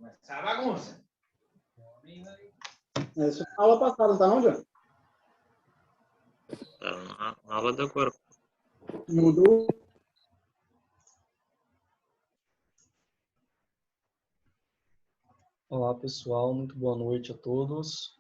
Essa bagunça. Isso na aula passada, não tá não, John? Tá na aula da agora. Mudou. Olá, pessoal. Muito boa noite a todos.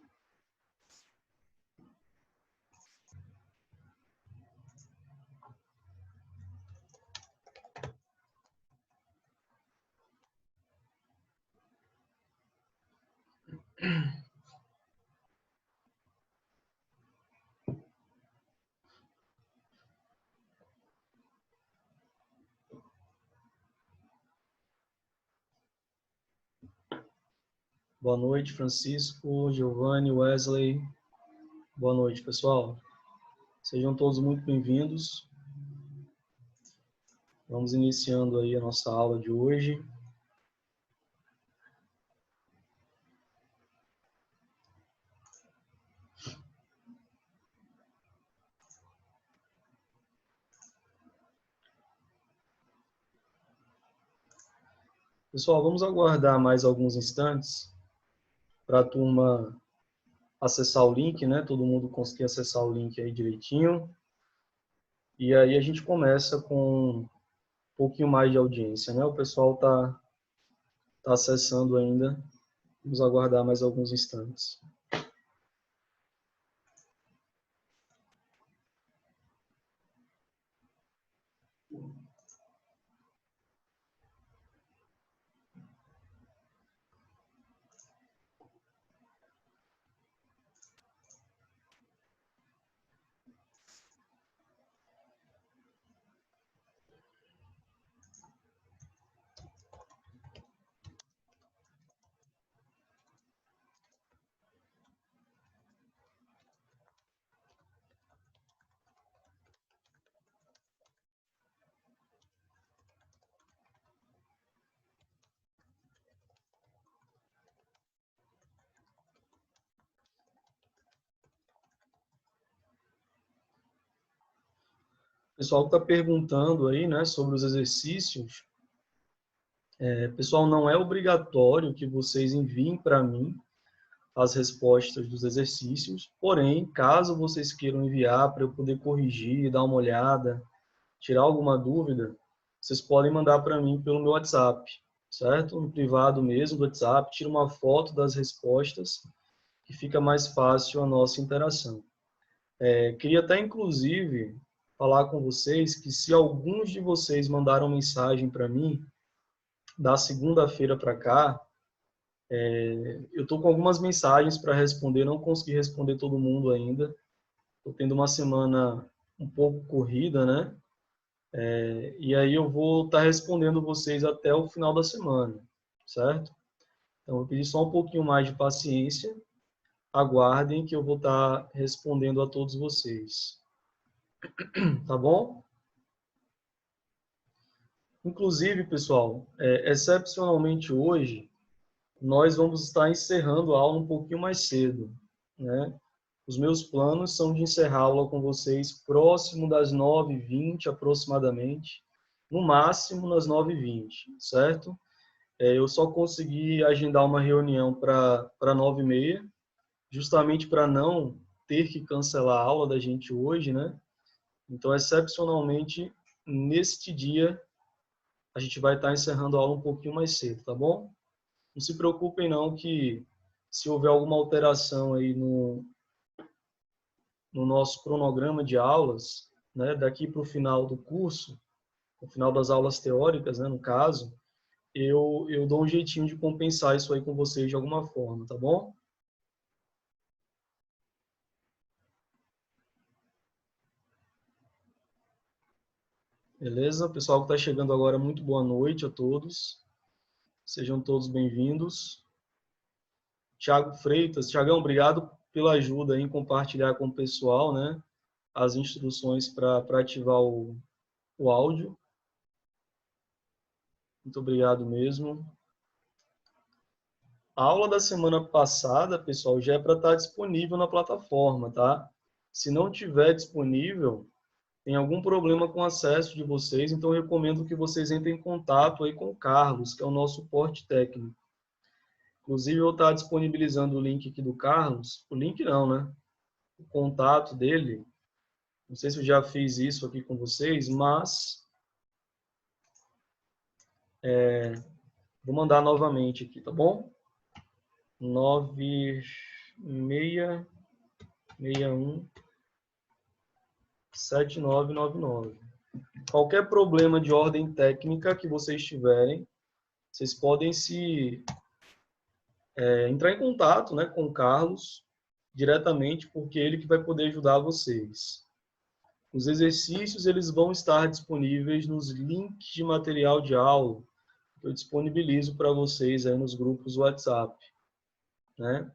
Boa noite, Francisco, Giovanni, Wesley. Boa noite, pessoal. Sejam todos muito bem-vindos. Vamos iniciando aí a nossa aula de hoje. Pessoal, vamos aguardar mais alguns instantes para a turma acessar o link, né? Todo mundo conseguir acessar o link aí direitinho. E aí a gente começa com um pouquinho mais de audiência, né? O pessoal tá acessando ainda. Vamos aguardar mais alguns instantes. O pessoal está perguntando aí, né, sobre os exercícios. Pessoal, não é obrigatório que vocês enviem para mim as respostas dos exercícios, porém, caso vocês queiram enviar para eu poder corrigir, dar uma olhada, tirar alguma dúvida, vocês podem mandar para mim pelo meu WhatsApp, certo? No privado mesmo do WhatsApp, tira uma foto das respostas, que fica mais fácil a nossa interação. Queria até, inclusive, falar com vocês que se alguns de vocês mandaram mensagem para mim, da segunda-feira para cá, eu estou com algumas mensagens para responder, não consegui responder todo mundo ainda. Estou tendo uma semana um pouco corrida, né? E aí eu vou estar respondendo vocês até o final da semana, certo? Então, eu pedi só um pouquinho mais de paciência. Aguardem que eu vou estar respondendo a todos vocês. Tá bom? Inclusive, pessoal, excepcionalmente hoje, nós vamos estar encerrando a aula um pouquinho mais cedo, né? Os meus planos são de encerrar a aula com vocês próximo das 9h20 aproximadamente, no máximo nas 9h20, certo? Eu só consegui agendar uma reunião para 9h30, justamente para não ter que cancelar a aula da gente hoje, né? Então, excepcionalmente, neste dia, a gente vai estar encerrando a aula um pouquinho mais cedo, tá bom? Não se preocupem não que se houver alguma alteração aí no nosso cronograma de aulas, né, daqui para o final do curso, no final das aulas teóricas, né, no caso, eu dou um jeitinho de compensar isso aí com vocês de alguma forma, tá bom? Beleza? Pessoal que está chegando agora, muito boa noite a todos. Sejam todos bem-vindos. Tiago Freitas, Tiagão, obrigado pela ajuda em compartilhar com o pessoal, né, as instruções para ativar o áudio. Muito obrigado mesmo. A aula da semana passada, pessoal, já é para estar disponível na plataforma, tá? Se não tiver disponível, tem algum problema com o acesso de vocês, então eu recomendo que vocês entrem em contato aí com o Carlos, que é o nosso suporte técnico. Inclusive, eu vou estar disponibilizando o link aqui do Carlos. O link não, né? O contato dele. Não sei se eu já fiz isso aqui com vocês, mas vou mandar novamente aqui, tá bom? 96617999. Qualquer problema de ordem técnica que vocês tiverem, vocês podem entrar em contato, né, com o Carlos diretamente, porque é ele que vai poder ajudar vocês. Os exercícios eles vão estar disponíveis nos links de material de aula que eu disponibilizo para vocês aí nos grupos WhatsApp, né?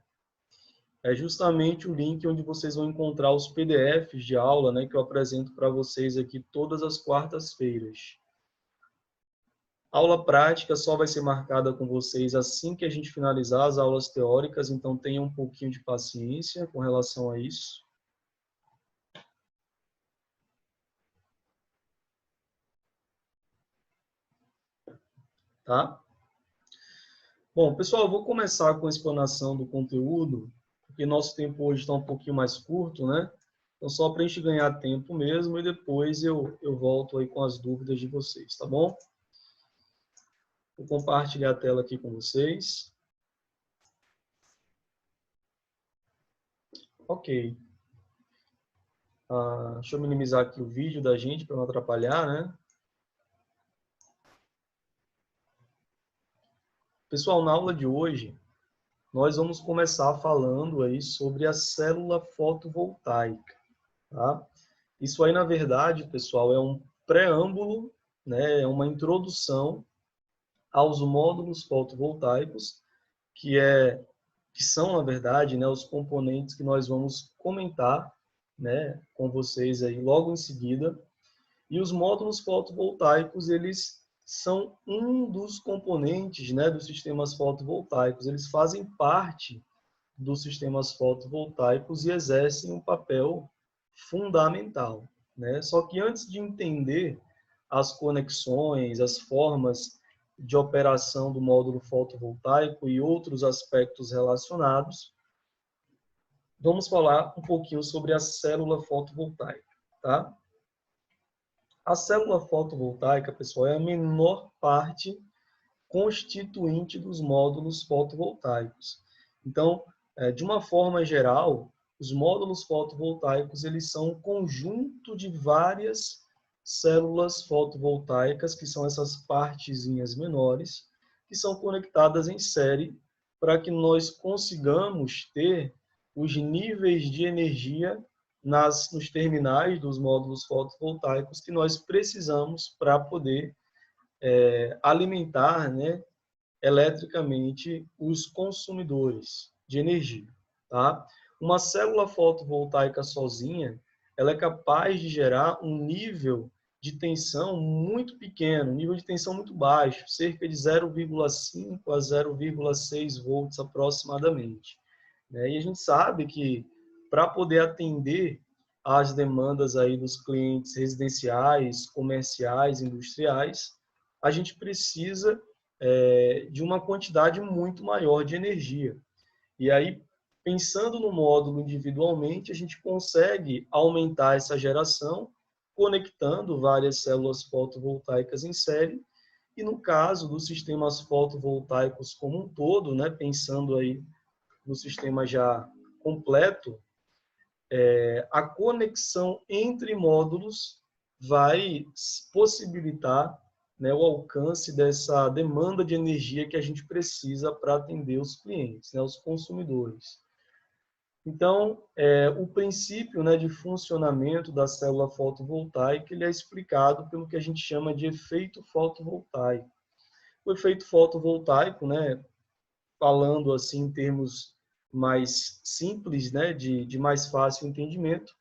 É justamente o link onde vocês vão encontrar os PDFs de aula, né, que eu apresento para vocês aqui todas as quartas-feiras. A aula prática só vai ser marcada com vocês assim que a gente finalizar as aulas teóricas, então tenham um pouquinho de paciência com relação a isso. Tá? Bom, pessoal, eu vou começar com a explanação do conteúdo, porque nosso tempo hoje está um pouquinho mais curto, né? Então, só para a gente ganhar tempo mesmo, e depois eu volto aí com as dúvidas de vocês, tá bom? Vou compartilhar a tela aqui com vocês. Ok. Deixa eu minimizar aqui o vídeo da gente para não atrapalhar, né? Pessoal, na aula de hoje, nós vamos começar falando aí sobre a célula fotovoltaica, tá? Isso aí, na verdade, pessoal, é um preâmbulo, né? É uma introdução aos módulos fotovoltaicos, que são, na verdade, né, os componentes que nós vamos comentar, né, com vocês aí logo em seguida. E os módulos fotovoltaicos, eles são um dos componentes, né, dos sistemas fotovoltaicos. Eles fazem parte dos sistemas fotovoltaicos e exercem um papel fundamental, né? Só que antes de entender as conexões, as formas de operação do módulo fotovoltaico e outros aspectos relacionados, vamos falar um pouquinho sobre a célula fotovoltaica, tá? A célula fotovoltaica, pessoal, é a menor parte constituinte dos módulos fotovoltaicos. Então, de uma forma geral, os módulos fotovoltaicos eles são um conjunto de várias células fotovoltaicas, que são essas partezinhas menores, que são conectadas em série para que nós consigamos ter os níveis de energia nos terminais dos módulos fotovoltaicos que nós precisamos para poder alimentar, né, eletricamente os consumidores de energia. Tá? Uma célula fotovoltaica sozinha, ela é capaz de gerar um nível de tensão muito pequeno, nível de tensão muito baixo, cerca de 0,5 a 0,6 volts aproximadamente. E a gente sabe que para poder atender às demandas aí dos clientes residenciais, comerciais, industriais, a gente precisa de uma quantidade muito maior de energia. E aí, pensando no módulo individualmente, a gente consegue aumentar essa geração, conectando várias células fotovoltaicas em série, e no caso dos sistemas fotovoltaicos como um todo, né, pensando aí no sistema já completo, a conexão entre módulos vai possibilitar, né, o alcance dessa demanda de energia que a gente precisa para atender os clientes, né, os consumidores. Então, o princípio, né, de funcionamento da célula fotovoltaica ele é explicado pelo que a gente chama de efeito fotovoltaico. O efeito fotovoltaico, né, falando assim em termos mais simples, né, de mais fácil entendimento,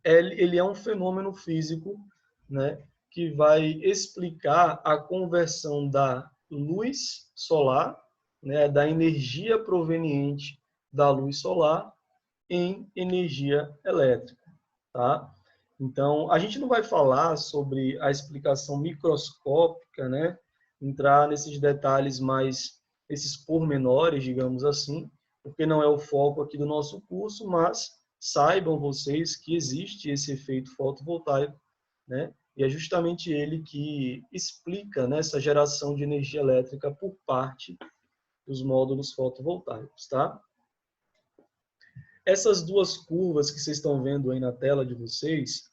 ele é um fenômeno físico, né, que vai explicar a conversão da luz solar, né, da energia proveniente da luz solar em energia elétrica, tá? Então, a gente não vai falar sobre a explicação microscópica, né, entrar nesses detalhes mais esses pormenores, digamos assim, porque não é o foco aqui do nosso curso, mas saibam vocês que existe esse efeito fotovoltaico, né? E é justamente ele que explica, né, essa geração de energia elétrica por parte dos módulos fotovoltaicos, tá? Essas duas curvas que vocês estão vendo aí na tela de vocês,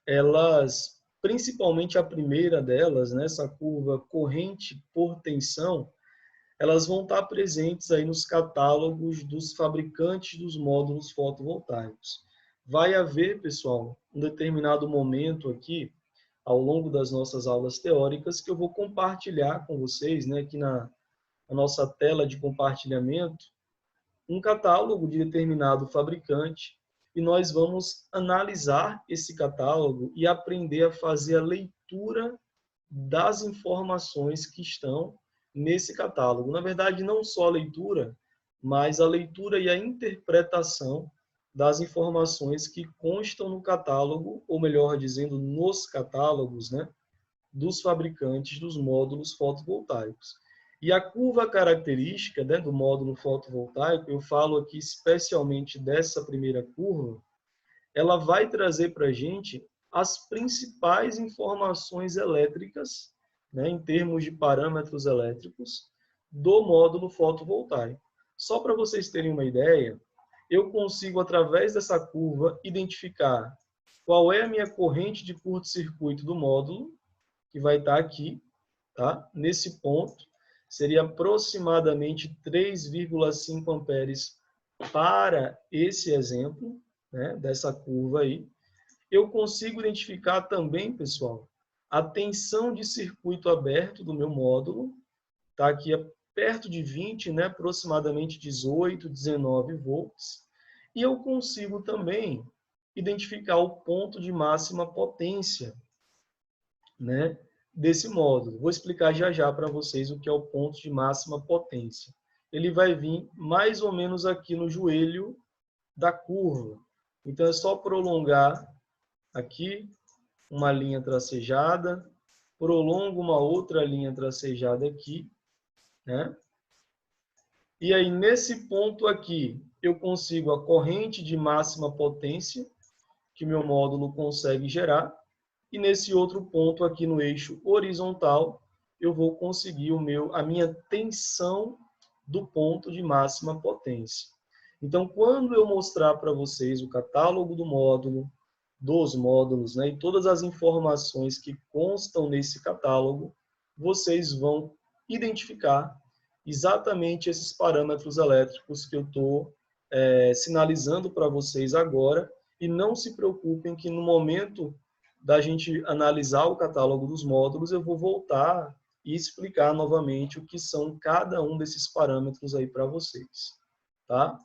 elas, principalmente a primeira delas, né, essa curva corrente por tensão, elas vão estar presentes aí nos catálogos dos fabricantes dos módulos fotovoltaicos. Vai haver, pessoal, um determinado momento aqui, ao longo das nossas aulas teóricas, que eu vou compartilhar com vocês, né, aqui na nossa tela de compartilhamento, um catálogo de determinado fabricante, e nós vamos analisar esse catálogo e aprender a fazer a leitura das informações que estão nesse catálogo. Na verdade, não só a leitura, mas a leitura e a interpretação das informações que constam no catálogo, ou melhor dizendo, nos catálogos, né, dos fabricantes dos módulos fotovoltaicos. E a curva característica, né, do módulo fotovoltaico, eu falo aqui especialmente dessa primeira curva, ela vai trazer para a gente as principais informações elétricas, né, em termos de parâmetros elétricos, do módulo fotovoltaico. Só para vocês terem uma ideia, eu consigo, através dessa curva, identificar qual é a minha corrente de curto-circuito do módulo, que vai estar aqui, tá? Nesse ponto, seria aproximadamente 3,5 amperes para esse exemplo, né, dessa curva aí. Eu consigo identificar também, pessoal, a tensão de circuito aberto do meu módulo, tá aqui perto de 20, né, aproximadamente 18, 19 volts. E eu consigo também identificar o ponto de máxima potência, né, desse módulo. Vou explicar já já para vocês o que é o ponto de máxima potência. Ele vai vir mais ou menos aqui no joelho da curva. Então é só prolongar aqui uma linha tracejada, prolongo uma outra linha tracejada aqui, né? E aí nesse ponto aqui eu consigo a corrente de máxima potência que meu módulo consegue gerar. E nesse outro ponto aqui no eixo horizontal, eu vou conseguir a minha tensão do ponto de máxima potência. Então, quando eu mostrar para vocês o catálogo do módulo, dos módulos, né, e todas as informações que constam nesse catálogo, vocês vão identificar exatamente esses parâmetros elétricos que eu estou sinalizando para vocês agora, e não se preocupem que no momento da gente analisar o catálogo dos módulos, eu vou voltar e explicar novamente o que são cada um desses parâmetros aí para vocês, tá?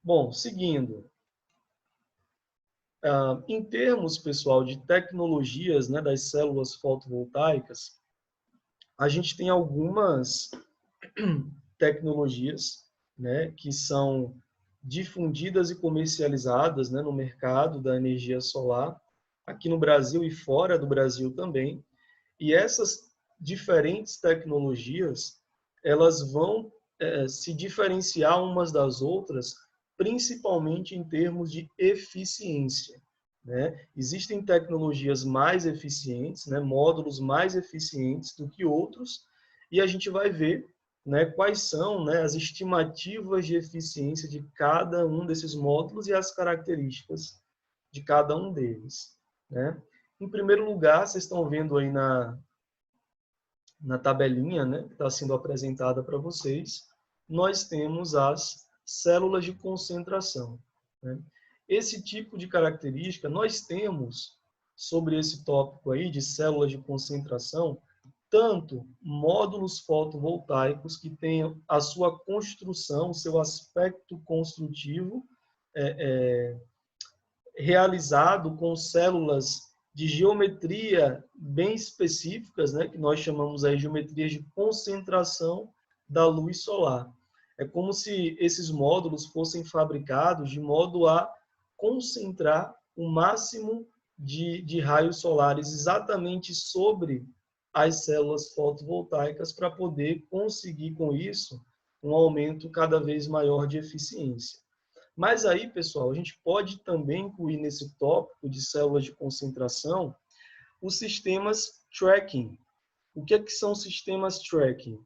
Bom, seguindo. Em termos, pessoal, de tecnologias, né, das células fotovoltaicas, a gente tem algumas tecnologias, né, que são difundidas e comercializadas, né, no mercado da energia solar, aqui no Brasil e fora do Brasil também. E essas diferentes tecnologias, elas vão se diferenciar umas das outras, principalmente em termos de eficiência, né? Existem tecnologias mais eficientes, né, módulos mais eficientes do que outros, e a gente vai ver, né, quais são, né, as estimativas de eficiência de cada um desses módulos e as características de cada um deles, né? Em primeiro lugar, vocês estão vendo aí na tabelinha, né, que está sendo apresentada para vocês, nós temos as células de concentração, né? Esse tipo de característica, nós temos, sobre esse tópico aí de células de concentração, tanto módulos fotovoltaicos que tenham a sua construção, seu aspecto construtivo realizado com células de geometria bem específicas, né, que nós chamamos aí de geometrias de concentração da luz solar. É como se esses módulos fossem fabricados de modo a concentrar o máximo de raios solares exatamente sobre as células fotovoltaicas para poder conseguir com isso um aumento cada vez maior de eficiência. Mas aí, pessoal, a gente pode também incluir nesse tópico de células de concentração os sistemas tracking. O que são sistemas tracking?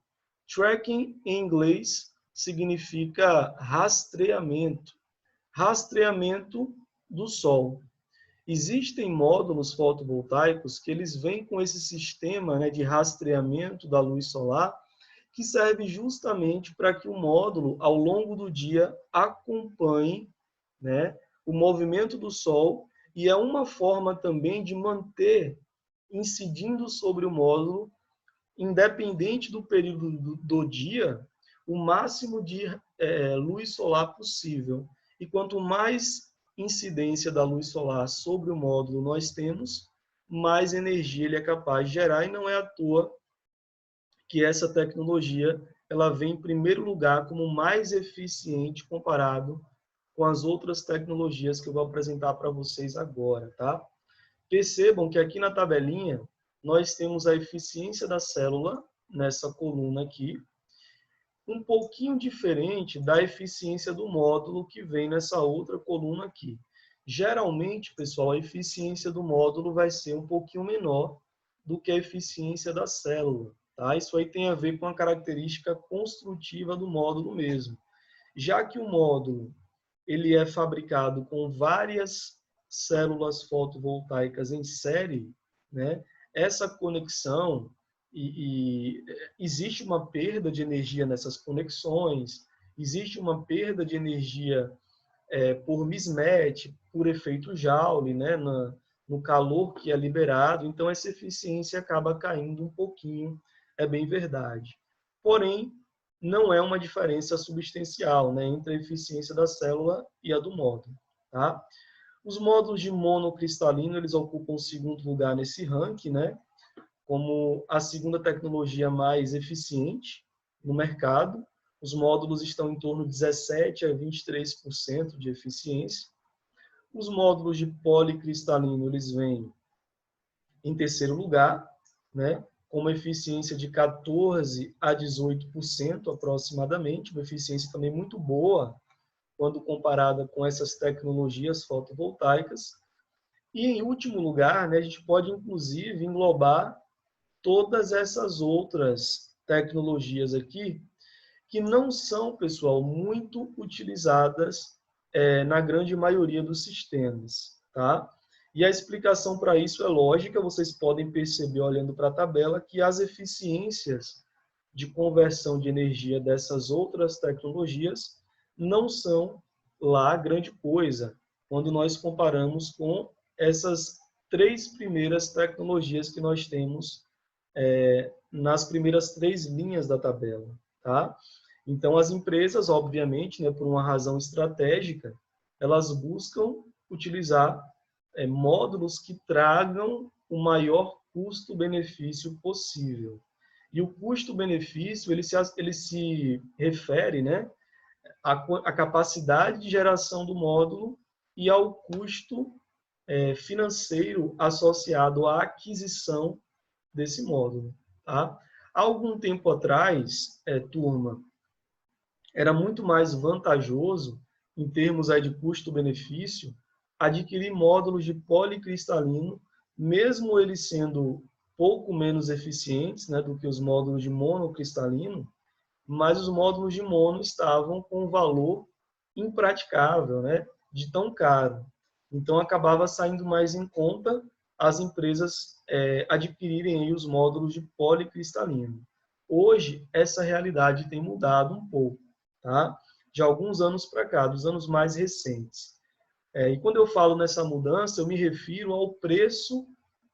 Tracking, em inglês, significa rastreamento. Rastreamento do Sol. Existem módulos fotovoltaicos que eles vêm com esse sistema, né, de rastreamento da luz solar, que serve justamente para que o módulo, ao longo do dia, acompanhe, né, o movimento do Sol, e é uma forma também de manter incidindo sobre o módulo, independente do período do dia, o máximo de luz solar possível. E quanto mais incidência da luz solar sobre o módulo nós temos, mais energia ele é capaz de gerar, e não é à toa que essa tecnologia ela vem em primeiro lugar como mais eficiente comparado com as outras tecnologias que eu vou apresentar para vocês agora, tá? Percebam que aqui na tabelinha nós temos a eficiência da célula nessa coluna aqui, um pouquinho diferente da eficiência do módulo que vem nessa outra coluna aqui. Geralmente, pessoal, a eficiência do módulo vai ser um pouquinho menor do que a eficiência da célula. Tá? Isso aí tem a ver com a característica construtiva do módulo mesmo. Já que o módulo ele é fabricado com várias células fotovoltaicas em série, né? Essa conexão existe uma perda de energia nessas conexões, existe uma perda de energia por mismatch, por efeito Joule, né? No calor que é liberado, então essa eficiência acaba caindo um pouquinho, é bem verdade. Porém, não é uma diferença substancial, né, entre a eficiência da célula e a do módulo. Tá? Os módulos de monocristalino, eles ocupam o segundo lugar nesse ranking, né, como a segunda tecnologia mais eficiente no mercado. Os módulos estão em torno de 17% a 23% de eficiência. Os módulos de policristalino, eles vêm em terceiro lugar, né, com uma eficiência de 14% a 18% aproximadamente, uma eficiência também muito boa quando comparada com essas tecnologias fotovoltaicas. E, em último lugar, né, a gente pode, inclusive, englobar todas essas outras tecnologias aqui, que não são, pessoal, muito utilizadas na grande maioria dos sistemas, tá? E a explicação para isso é lógica, vocês podem perceber olhando para a tabela que as eficiências de conversão de energia dessas outras tecnologias não são lá grande coisa, quando nós comparamos com essas três primeiras tecnologias que nós temos nas primeiras três linhas da tabela, tá? Então, as empresas, obviamente, né, por uma razão estratégica, elas buscam utilizar módulos que tragam o maior custo-benefício possível. E o custo-benefício, ele se refere, né, à capacidade de geração do módulo e ao custo financeiro associado à aquisição desse módulo. Tá? Há algum tempo atrás, turma, era muito mais vantajoso, em termos aí de custo-benefício, adquirir módulos de policristalino, mesmo eles sendo pouco menos eficientes, né, do que os módulos de monocristalino, mas os módulos de mono estavam com um valor impraticável, né, de tão caro. Então, acabava saindo mais em conta as empresas adquirirem aí os módulos de policristalino. Hoje, essa realidade tem mudado um pouco, tá? De alguns anos para cá, dos anos mais recentes. E quando eu falo nessa mudança, eu me refiro ao preço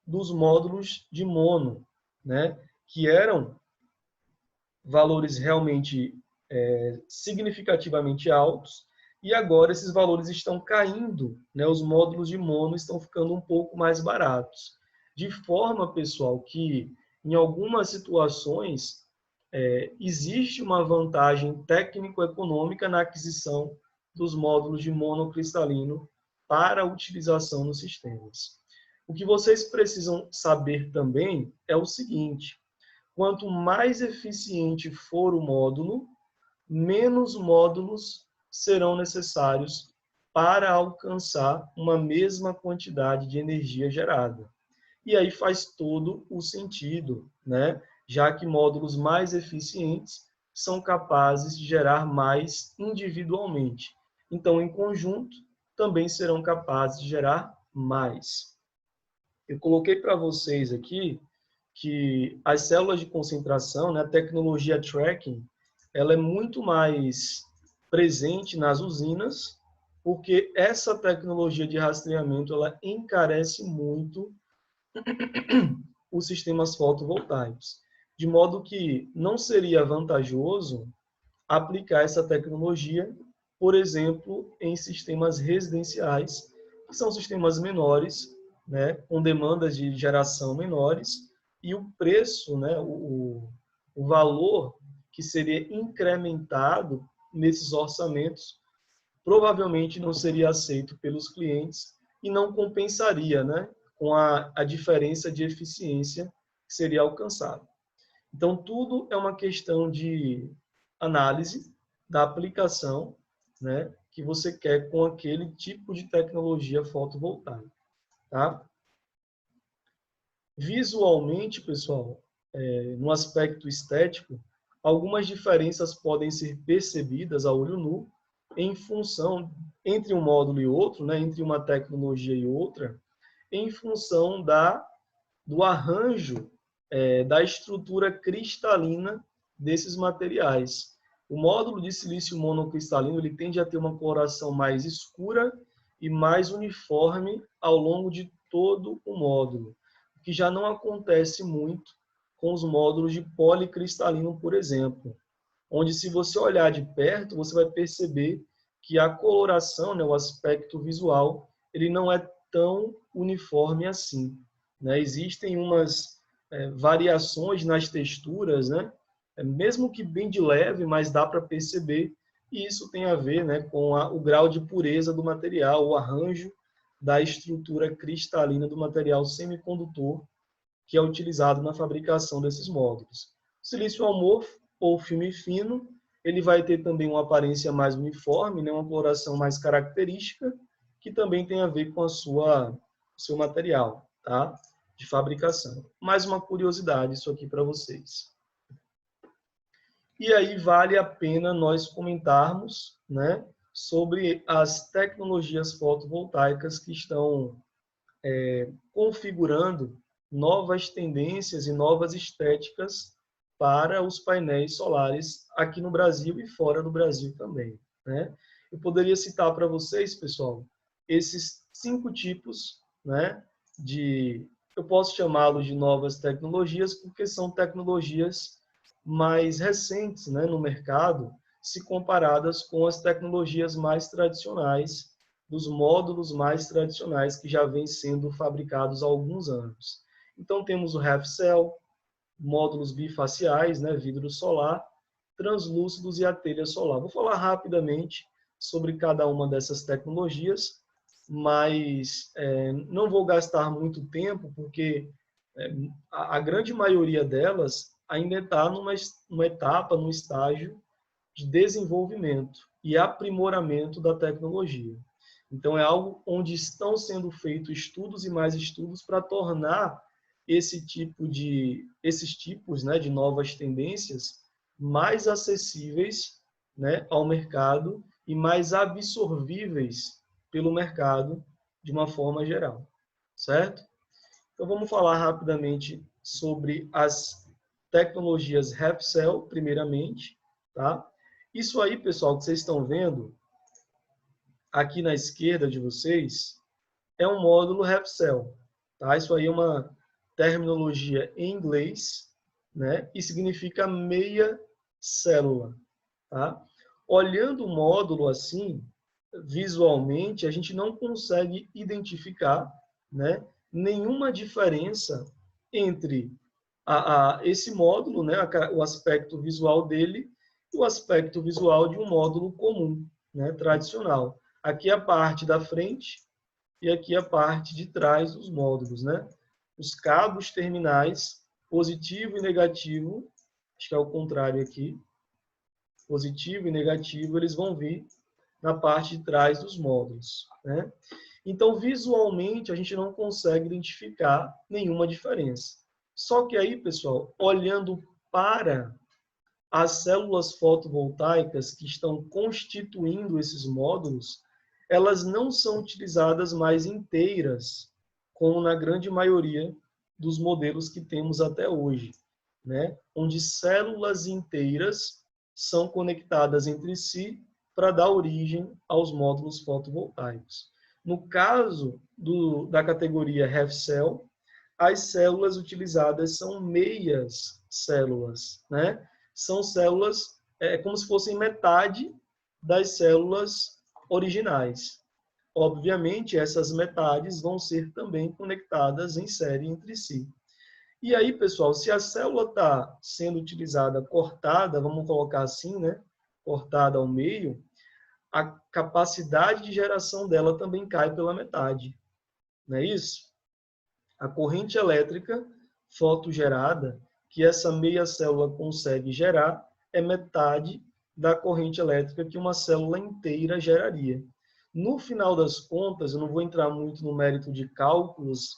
dos módulos de mono, né? Que eram valores realmente significativamente altos, e agora esses valores estão caindo, né? Os módulos de mono estão ficando um pouco mais baratos. De forma, pessoal, que em algumas situações existe uma vantagem técnico-econômica na aquisição dos módulos de monocristalino para utilização nos sistemas. O que vocês precisam saber também é o seguinte: quanto mais eficiente for o módulo, menos módulos serão necessários para alcançar uma mesma quantidade de energia gerada. E aí faz todo o sentido, né? Já que módulos mais eficientes são capazes de gerar mais individualmente. Então, em conjunto, também serão capazes de gerar mais. Eu coloquei para vocês aqui que as células de concentração, né, a tecnologia tracking, ela é muito mais presente nas usinas, porque essa tecnologia de rastreamento ela encarece muito os sistemas fotovoltaicos, de modo que não seria vantajoso aplicar essa tecnologia, por exemplo, em sistemas residenciais, que são sistemas menores, né, com demandas de geração menores, e o preço, né, o valor que seria incrementado nesses orçamentos provavelmente não seria aceito pelos clientes e não compensaria, né, com a diferença de eficiência que seria alcançada. Então, tudo é uma questão de análise da aplicação, né, que você quer com aquele tipo de tecnologia fotovoltaica. Tá? Visualmente, pessoal, no aspecto estético, algumas diferenças podem ser percebidas a olho nu em função, entre um módulo e outro, né, entre uma tecnologia e outra, em função do arranjo da estrutura cristalina desses materiais. O módulo de silício monocristalino ele tende a ter uma coloração mais escura e mais uniforme ao longo de todo o módulo, o que já não acontece muito com os módulos de policristalino, por exemplo, onde se você olhar de perto, você vai perceber que a coloração, né, o aspecto visual, ele não é tão uniforme assim. Né? Existem umas variações nas texturas, né? Mesmo que bem de leve, mas dá para perceber, e isso tem a ver, né, com o grau de pureza do material, o arranjo da estrutura cristalina do material semicondutor que é utilizado na fabricação desses módulos. O silício amorfo, ou filme fino, ele vai ter também uma aparência mais uniforme, né, uma coloração mais característica, que também tem a ver com o seu material, tá? De fabricação. Mais uma curiosidade isso aqui para vocês. E aí vale a pena nós comentarmos, né, sobre as tecnologias fotovoltaicas que estão configurando novas tendências e novas estéticas para os painéis solares aqui no Brasil e fora do Brasil também. Né? Eu poderia citar para vocês, pessoal, esses 5 tipos, né, eu posso chamá-los de novas tecnologias, porque são tecnologias mais recentes, né, no mercado, se comparadas com as tecnologias mais tradicionais, dos módulos mais tradicionais que já vêm sendo fabricados há alguns anos. Então, temos o half cell, módulos bifaciais, né, vidro solar, translúcidos e a telha solar. Vou falar rapidamente sobre cada uma dessas tecnologias, mas não vou gastar muito tempo, porque a grande maioria delas ainda está numa etapa, num estágio de desenvolvimento e aprimoramento da tecnologia. Então, é algo onde estão sendo feitos estudos e mais estudos para tornar esses tipos, né, de novas tendências mais acessíveis, né, ao mercado e mais absorvíveis pelo mercado de uma forma geral, certo? Então, vamos falar rapidamente sobre as tecnologias half cell, primeiramente, tá? Isso aí, pessoal, que vocês estão vendo aqui na esquerda de vocês é um módulo half cell, tá? Isso aí é uma terminologia em inglês, né? E significa meia célula, tá? Olhando o módulo assim, visualmente, a gente não consegue identificar, né, nenhuma diferença entre esse módulo, né, o aspecto visual dele e o aspecto visual de um módulo comum, né, tradicional. Aqui a parte da frente e aqui a parte de trás dos módulos, né? Os cabos terminais, positivo e negativo, acho que é o contrário aqui, positivo e negativo, eles vão vir na parte de trás dos módulos, né? Então, visualmente, a gente não consegue identificar nenhuma diferença. Só que aí, pessoal, olhando para as células fotovoltaicas que estão constituindo esses módulos, elas não são utilizadas mais inteiras, como na grande maioria dos modelos que temos até hoje, né? Onde células inteiras são conectadas entre si para dar origem aos módulos fotovoltaicos. No caso da categoria Half Cell, as células utilizadas são meias células, né? São células como se fossem metade das células originais. Obviamente, essas metades vão ser também conectadas em série entre si. E aí, pessoal, se a célula está sendo utilizada cortada, vamos colocar assim, né? Cortada ao meio, a capacidade de geração dela também cai pela metade. Não é isso? A corrente elétrica fotogerada que essa meia célula consegue gerar é metade da corrente elétrica que uma célula inteira geraria. No final das contas, eu não vou entrar muito no mérito de cálculos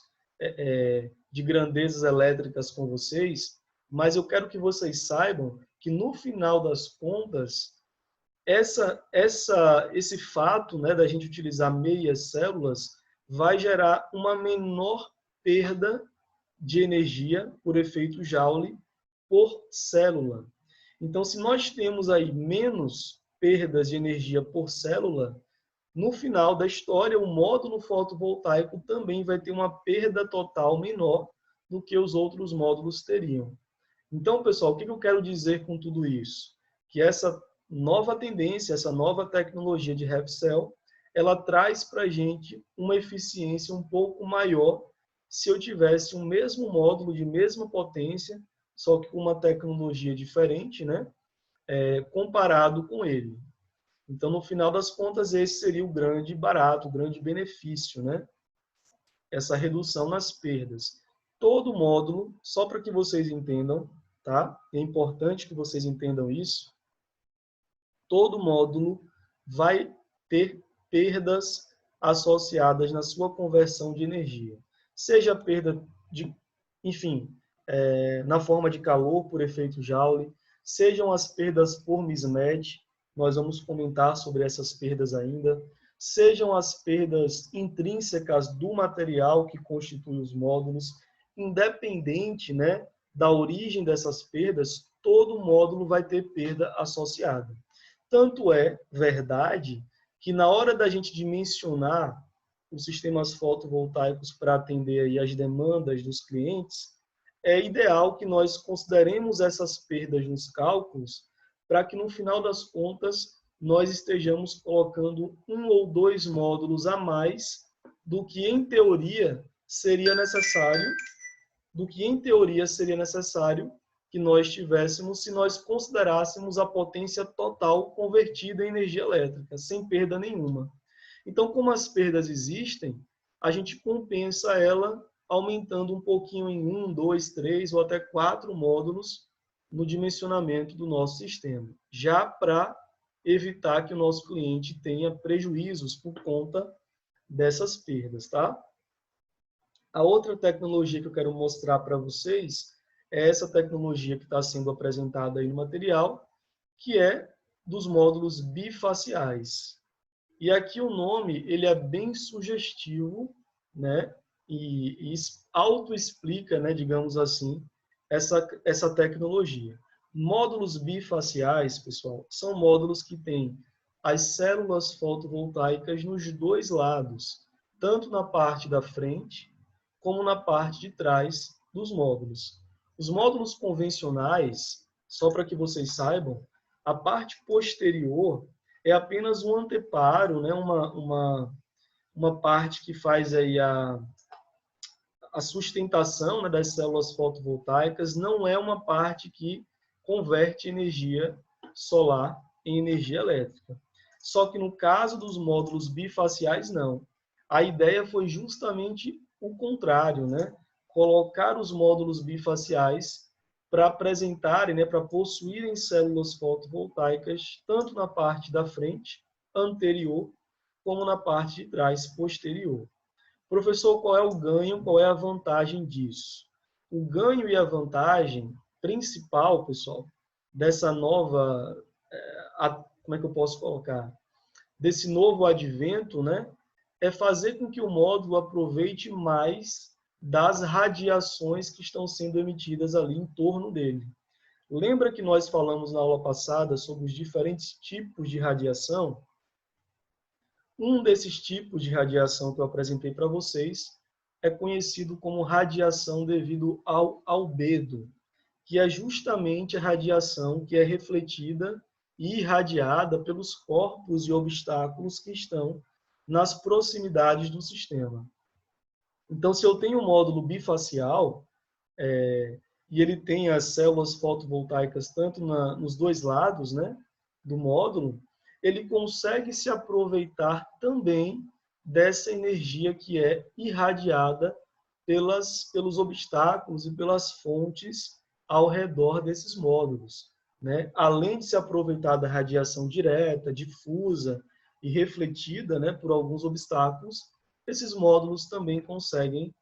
de grandezas elétricas com vocês, mas eu quero que vocês saibam que no final das contas, esse fato, né, da gente utilizar meias células vai gerar uma menor perda de energia por efeito Joule por célula. Então, se nós temos aí menos perdas de energia por célula, no final da história, o módulo fotovoltaico também vai ter uma perda total menor do que os outros módulos teriam. Então, pessoal, o que eu quero dizer com tudo isso? Que essa nova tendência, essa nova tecnologia de Half Cell, ela traz para a gente uma eficiência um pouco maior se eu tivesse um mesmo módulo de mesma potência, só que com uma tecnologia diferente, né? Comparado com ele. Então, no final das contas, esse seria o grande barato, o grande benefício, né? Essa redução nas perdas. Todo módulo, só para que vocês entendam, tá? É importante que vocês entendam isso. Todo módulo vai ter perdas associadas na sua conversão de energia. Seja perda de, enfim, na forma de calor por efeito Joule, sejam as perdas por mismatch, nós vamos comentar sobre essas perdas ainda, sejam as perdas intrínsecas do material que constitui os módulos, independente, né, da origem dessas perdas, todo módulo vai ter perda associada. Tanto é verdade que na hora da gente dimensionar os sistemas fotovoltaicos para atender aí as demandas dos clientes, é ideal que nós consideremos essas perdas nos cálculos para que, no final das contas, nós estejamos colocando um ou dois módulos a mais do que, em teoria, seria necessário, que nós tivéssemos se nós considerássemos a potência total convertida em energia elétrica, sem perda nenhuma. Então, como as perdas existem, a gente compensa ela aumentando um pouquinho em 1, 2, 3 ou até 4 módulos no dimensionamento do nosso sistema, já para evitar que o nosso cliente tenha prejuízos por conta dessas perdas, tá? A outra tecnologia que eu quero mostrar para vocês é essa tecnologia que está sendo apresentada aí no material, que é dos módulos bifaciais. E aqui o nome ele é bem sugestivo, né? E auto-explica, né, digamos assim, essa tecnologia. Módulos bifaciais, pessoal, são módulos que têm as células fotovoltaicas nos dois lados, tanto na parte da frente como na parte de trás dos módulos. Os módulos convencionais, só para que vocês saibam, a parte posterior é apenas um anteparo, né? uma parte que faz aí a sustentação, né, das células fotovoltaicas, não é uma parte que converte energia solar em energia elétrica. Só que no caso dos módulos bifaciais, não. a ideia foi justamente o contrário, né? Colocar os módulos bifaciais para apresentarem, né, para possuírem células fotovoltaicas tanto na parte da frente, anterior, como na parte de trás, posterior. Professor, qual é o ganho, qual é a vantagem disso? O ganho e a vantagem principal, pessoal, dessa nova, como é que eu posso colocar? Desse novo advento, né, é fazer com que o módulo aproveite mais das radiações que estão sendo emitidas ali em torno dele. Lembra que nós falamos na aula passada sobre os diferentes tipos de radiação? Um desses tipos de radiação que eu apresentei para vocês é conhecido como radiação devido ao albedo, que é justamente a radiação que é refletida e irradiada pelos corpos e obstáculos que estão nas proximidades do sistema. Então, se eu tenho um módulo bifacial, e ele tem as células fotovoltaicas tanto nos dois lados, né, do módulo, ele consegue se aproveitar também dessa energia que é irradiada pelos obstáculos e pelas fontes ao redor desses módulos, né? Além de se aproveitar da radiação direta, difusa e refletida, né, por alguns obstáculos, esses módulos também conseguem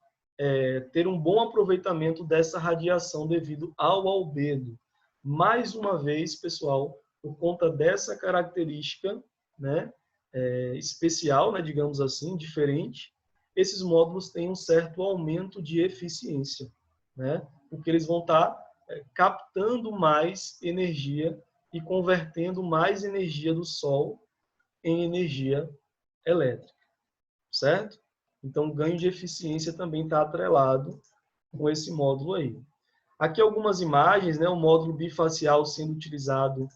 ter um bom aproveitamento dessa radiação devido ao albedo. Mais uma vez, pessoal, por conta dessa característica, né, especial, né, digamos assim, diferente, esses módulos têm um certo aumento de eficiência, né, porque eles vão estar captando mais energia e convertendo mais energia do Sol em energia elétrica, certo? Então, o ganho de eficiência também está atrelado com esse módulo aí. Aqui algumas imagens, né, o módulo bifacial sendo utilizado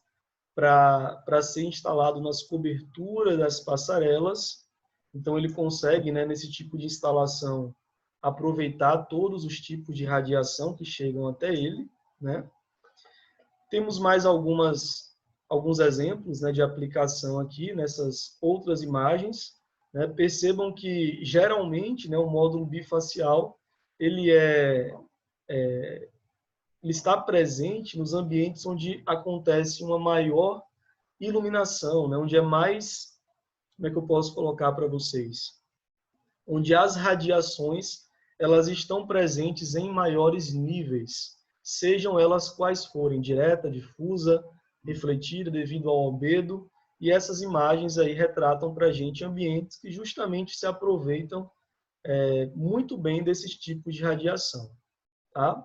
para ser instalado nas coberturas das passarelas. Então, ele consegue, né, nesse tipo de instalação, aproveitar todos os tipos de radiação que chegam até ele, né? Temos mais alguns exemplos, né, de aplicação aqui nessas outras imagens. Né? Percebam que, geralmente, né, o módulo bifacial ele está presente nos ambientes onde acontece uma maior iluminação, né? Onde é mais, como é que eu posso colocar para vocês? Onde as radiações elas estão presentes em maiores níveis, sejam elas quais forem, direta, difusa, refletida devido ao albedo, e essas imagens aí retratam para a gente ambientes que justamente se aproveitam muito bem desses tipos de radiação. Tá?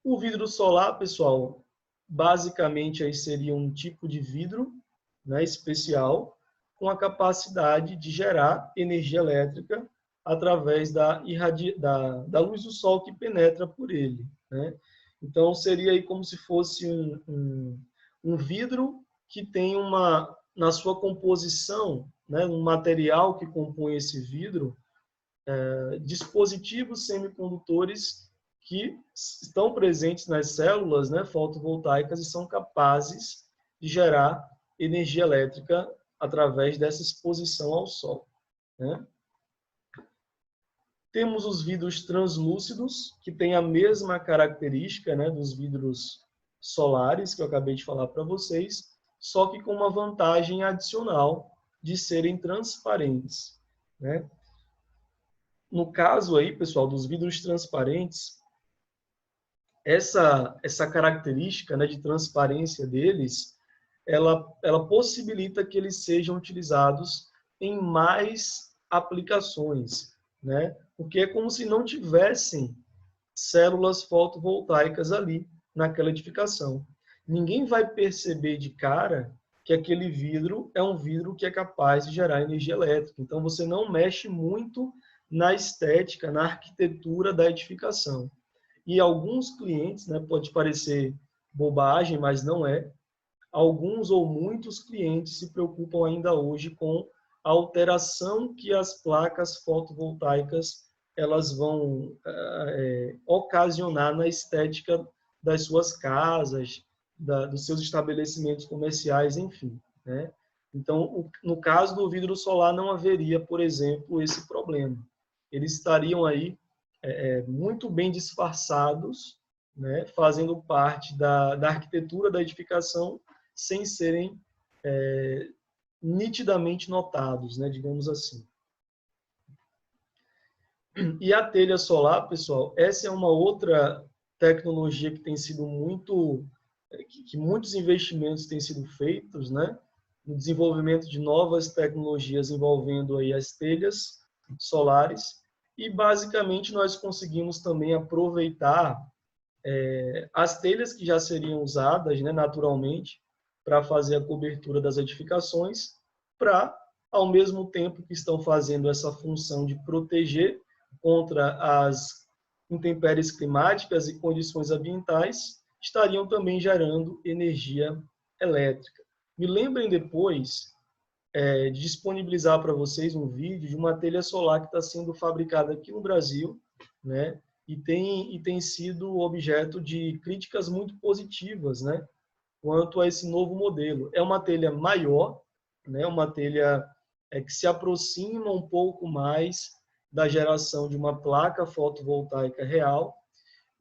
O vidro solar, pessoal, basicamente aí seria um tipo de vidro, né, especial, com a capacidade de gerar energia elétrica através da luz do sol que penetra por ele. Né? Então, seria aí como se fosse um vidro que tem na sua composição, né, um material que compõe esse vidro, dispositivos semicondutores que estão presentes nas células, né, fotovoltaicas e são capazes de gerar energia elétrica através dessa exposição ao sol. Né? Temos os vidros translúcidos, que têm a mesma característica, né, dos vidros solares, que eu acabei de falar para vocês, só que com uma vantagem adicional de serem transparentes. Né? No caso aí, pessoal, dos vidros transparentes, essa característica, né, de transparência deles, ela possibilita que eles sejam utilizados em mais aplicações, né? Porque é como se não tivessem células fotovoltaicas ali naquela edificação. Ninguém vai perceber de cara que aquele vidro é um vidro que é capaz de gerar energia elétrica. Então, você não mexe muito na estética, na arquitetura da edificação. E alguns clientes, né, pode parecer bobagem, mas não é, alguns ou muitos clientes se preocupam ainda hoje com a alteração que as placas fotovoltaicas elas vão ocasionar na estética das suas casas, dos seus estabelecimentos comerciais, enfim. Né? Então, no caso do vidro solar, não haveria, por exemplo, esse problema. Eles estariam aí muito bem disfarçados, né, fazendo parte da arquitetura da edificação, sem serem nitidamente notados, né, digamos assim. E a telha solar, pessoal, essa é uma outra tecnologia que tem sido que muitos investimentos têm sido feitos, né, no desenvolvimento de novas tecnologias envolvendo aí as telhas solares, e basicamente nós conseguimos também aproveitar as telhas que já seriam usadas, né, naturalmente para fazer a cobertura das edificações, para, ao mesmo tempo que estão fazendo essa função de proteger contra as intempéries climáticas e condições ambientais, estariam também gerando energia elétrica. Me lembrem depois de disponibilizar para vocês um vídeo de uma telha solar que está sendo fabricada aqui no Brasil, né? E tem sido objeto de críticas muito positivas, né? Quanto a esse novo modelo. É uma telha maior, né? Uma telha que se aproxima um pouco mais da geração de uma placa fotovoltaica real.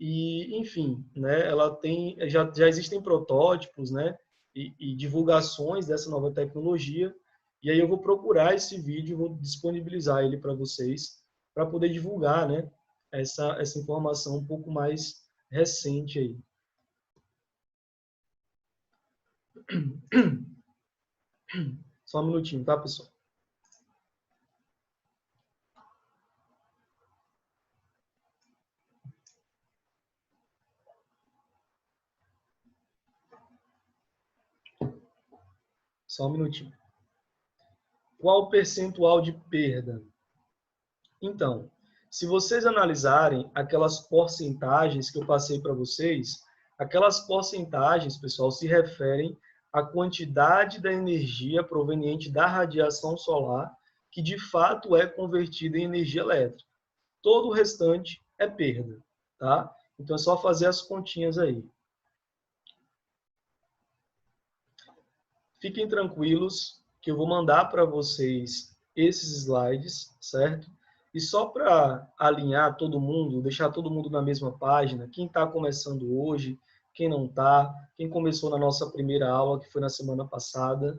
E, enfim, né? Ela já existem protótipos, né? E divulgações dessa nova tecnologia. E aí eu vou procurar esse vídeo, vou disponibilizar ele para vocês, para poder divulgar, né, essa informação um pouco mais recente aí. Só um minutinho, tá, pessoal? Só um minutinho. Qual o percentual de perda? Então, se vocês analisarem aquelas porcentagens que eu passei para vocês, aquelas porcentagens, pessoal, se referem à quantidade da energia proveniente da radiação solar que de fato é convertida em energia elétrica. Todo o restante é perda, tá? Então é só fazer as continhas aí. Fiquem tranquilos que eu vou mandar para vocês esses slides, certo? E só para alinhar todo mundo, deixar todo mundo na mesma página, quem está começando hoje, quem não está, quem começou na nossa primeira aula, que foi na semana passada,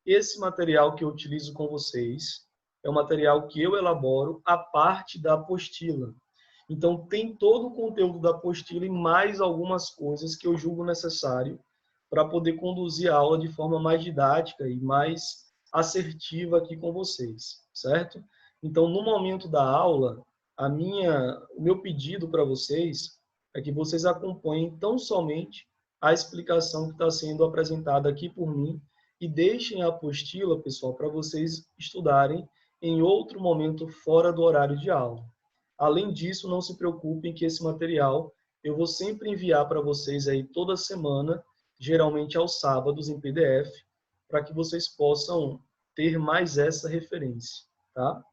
esse material que eu utilizo com vocês é um material que eu elaboro a parte da apostila. Então, tem todo o conteúdo da apostila e mais algumas coisas que eu julgo necessário para poder conduzir a aula de forma mais didática e mais assertiva aqui com vocês, certo? Então, no momento da aula, o meu pedido para vocês é que vocês acompanhem tão somente a explicação que está sendo apresentada aqui por mim e deixem a apostila, pessoal, para vocês estudarem em outro momento fora do horário de aula. Além disso, não se preocupem que esse material eu vou sempre enviar para vocês aí toda semana, geralmente aos sábados em PDF, para que vocês possam ter mais essa referência, tá?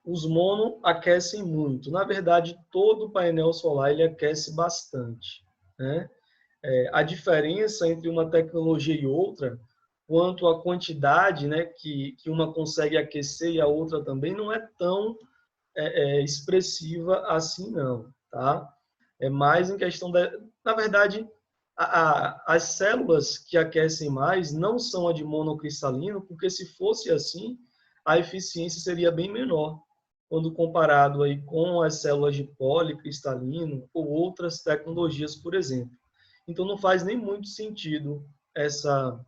Os mono aquecem muito. Na verdade, todo o painel solar ele aquece bastante, né? A diferença entre uma tecnologia e outra, quanto à quantidade, né, que uma consegue aquecer e a outra também, não é tão expressiva assim, não, tá? É mais em questão da... Na verdade, as células que aquecem mais não são a de monocristalino, porque se fosse assim, a eficiência seria bem menor, quando comparado aí com as células de policristalino ou outras tecnologias, por exemplo. Então, não faz nem muito sentido essa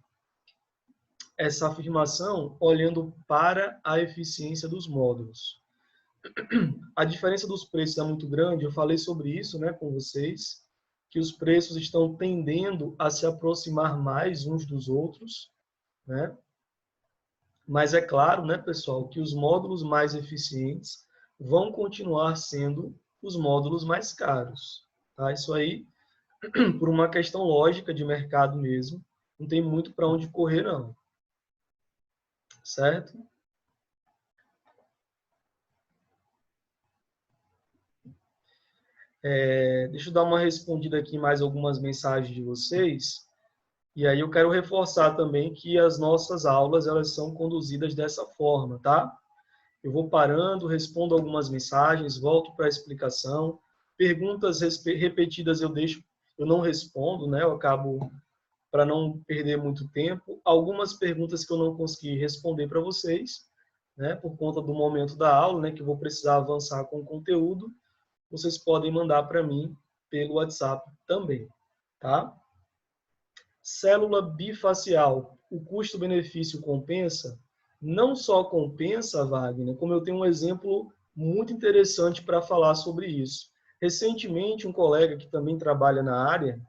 afirmação olhando para a eficiência dos módulos. A diferença dos preços é muito grande, eu falei sobre isso, né, com vocês, que os preços estão tendendo a se aproximar mais uns dos outros, né? Mas é claro, né, pessoal, que os módulos mais eficientes vão continuar sendo os módulos mais caros, tá? Isso aí, por uma questão lógica de mercado mesmo, não tem muito para onde correr, não. Certo? Deixa eu dar uma respondida aqui em mais algumas mensagens de vocês. E aí eu quero reforçar também que as nossas aulas, elas são conduzidas dessa forma, tá? Eu vou parando, respondo algumas mensagens, volto para a explicação. Perguntas repetidas eu não respondo, né? Eu acabo para não perder muito tempo. Algumas perguntas que eu não consegui responder para vocês, né? Por conta do momento da aula, né? Que eu vou precisar avançar com o conteúdo, vocês podem mandar para mim pelo WhatsApp também, tá? Célula bifacial, o custo-benefício compensa? Não só compensa, Wagner, como eu tenho um exemplo muito interessante para falar sobre isso. Recentemente, um colega que também trabalha na área,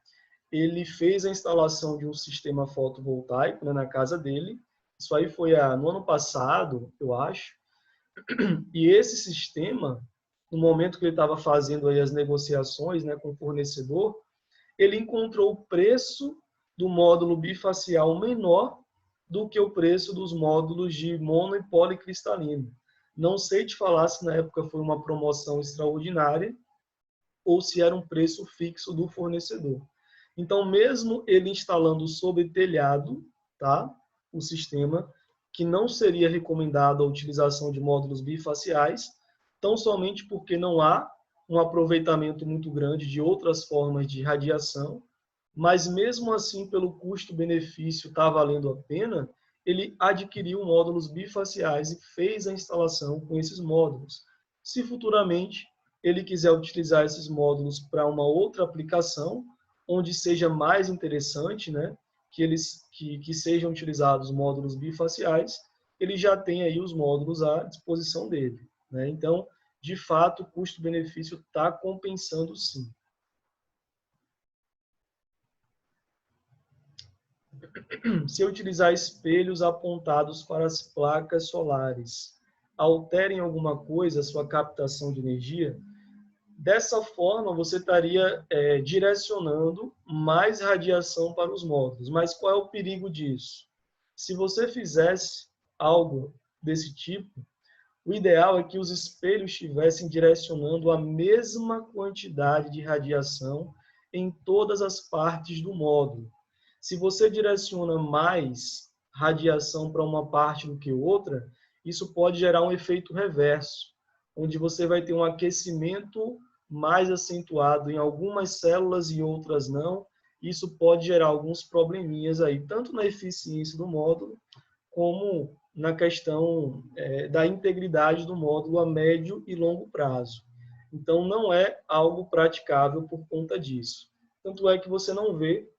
ele fez a instalação de um sistema fotovoltaico, né, na casa dele. Isso aí foi no ano passado, eu acho. E esse sistema, no momento que ele estava fazendo aí as negociações, né, com o fornecedor, ele encontrou o preço do módulo bifacial menor do que o preço dos módulos de mono e policristalino. Não sei te falar se na época foi uma promoção extraordinária ou se era um preço fixo do fornecedor. Então, mesmo ele instalando sobre telhado, tá, o sistema, que não seria recomendado a utilização de módulos bifaciais, tão somente porque não há um aproveitamento muito grande de outras formas de radiação, mas mesmo assim, pelo custo-benefício está valendo a pena, ele adquiriu módulos bifaciais e fez a instalação com esses módulos. Se futuramente ele quiser utilizar esses módulos para uma outra aplicação, onde seja mais interessante, né, que sejam utilizados módulos bifaciais, ele já tem aí os módulos à disposição dele, né? Então, de fato, o custo-benefício está compensando sim. Se eu utilizar espelhos apontados para as placas solares, alterem alguma coisa a sua captação de energia? Dessa forma, você estaria direcionando mais radiação para os módulos. Mas qual é o perigo disso? Se você fizesse algo desse tipo, o ideal é que os espelhos estivessem direcionando a mesma quantidade de radiação em todas as partes do módulo. Se você direciona mais radiação para uma parte do que outra, isso pode gerar um efeito reverso, onde você vai ter um aquecimento mais acentuado em algumas células e outras não. Isso pode gerar alguns probleminhas aí, tanto na eficiência do módulo, como na questão da integridade do módulo a médio e longo prazo. Então, não é algo praticável por conta disso. Tanto é que você não vê,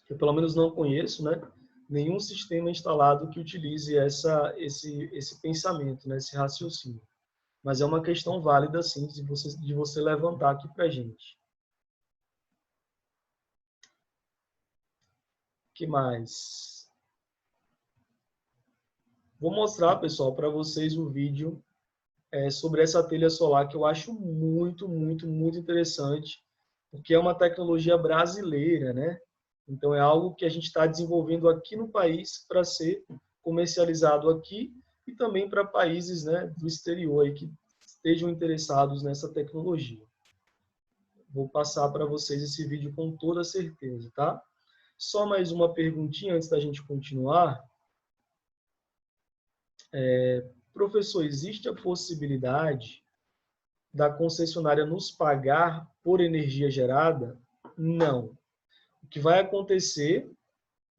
eu pelo menos não conheço, né, nenhum sistema instalado que utilize esse pensamento, né, esse raciocínio. Mas é uma questão válida, sim, de você levantar aqui para a gente. O que mais? Vou mostrar, pessoal, para vocês o vídeo sobre essa telha solar, que eu acho muito, muito, muito interessante, porque é uma tecnologia brasileira, né? Então, é algo que a gente está desenvolvendo aqui no país para ser comercializado aqui e também para países, né, do exterior aí, que estejam interessados nessa tecnologia. Vou passar para vocês esse vídeo com toda certeza, tá? Só mais uma perguntinha antes da gente continuar. Professor, existe a possibilidade da concessionária nos pagar por energia gerada? Não. O que vai acontecer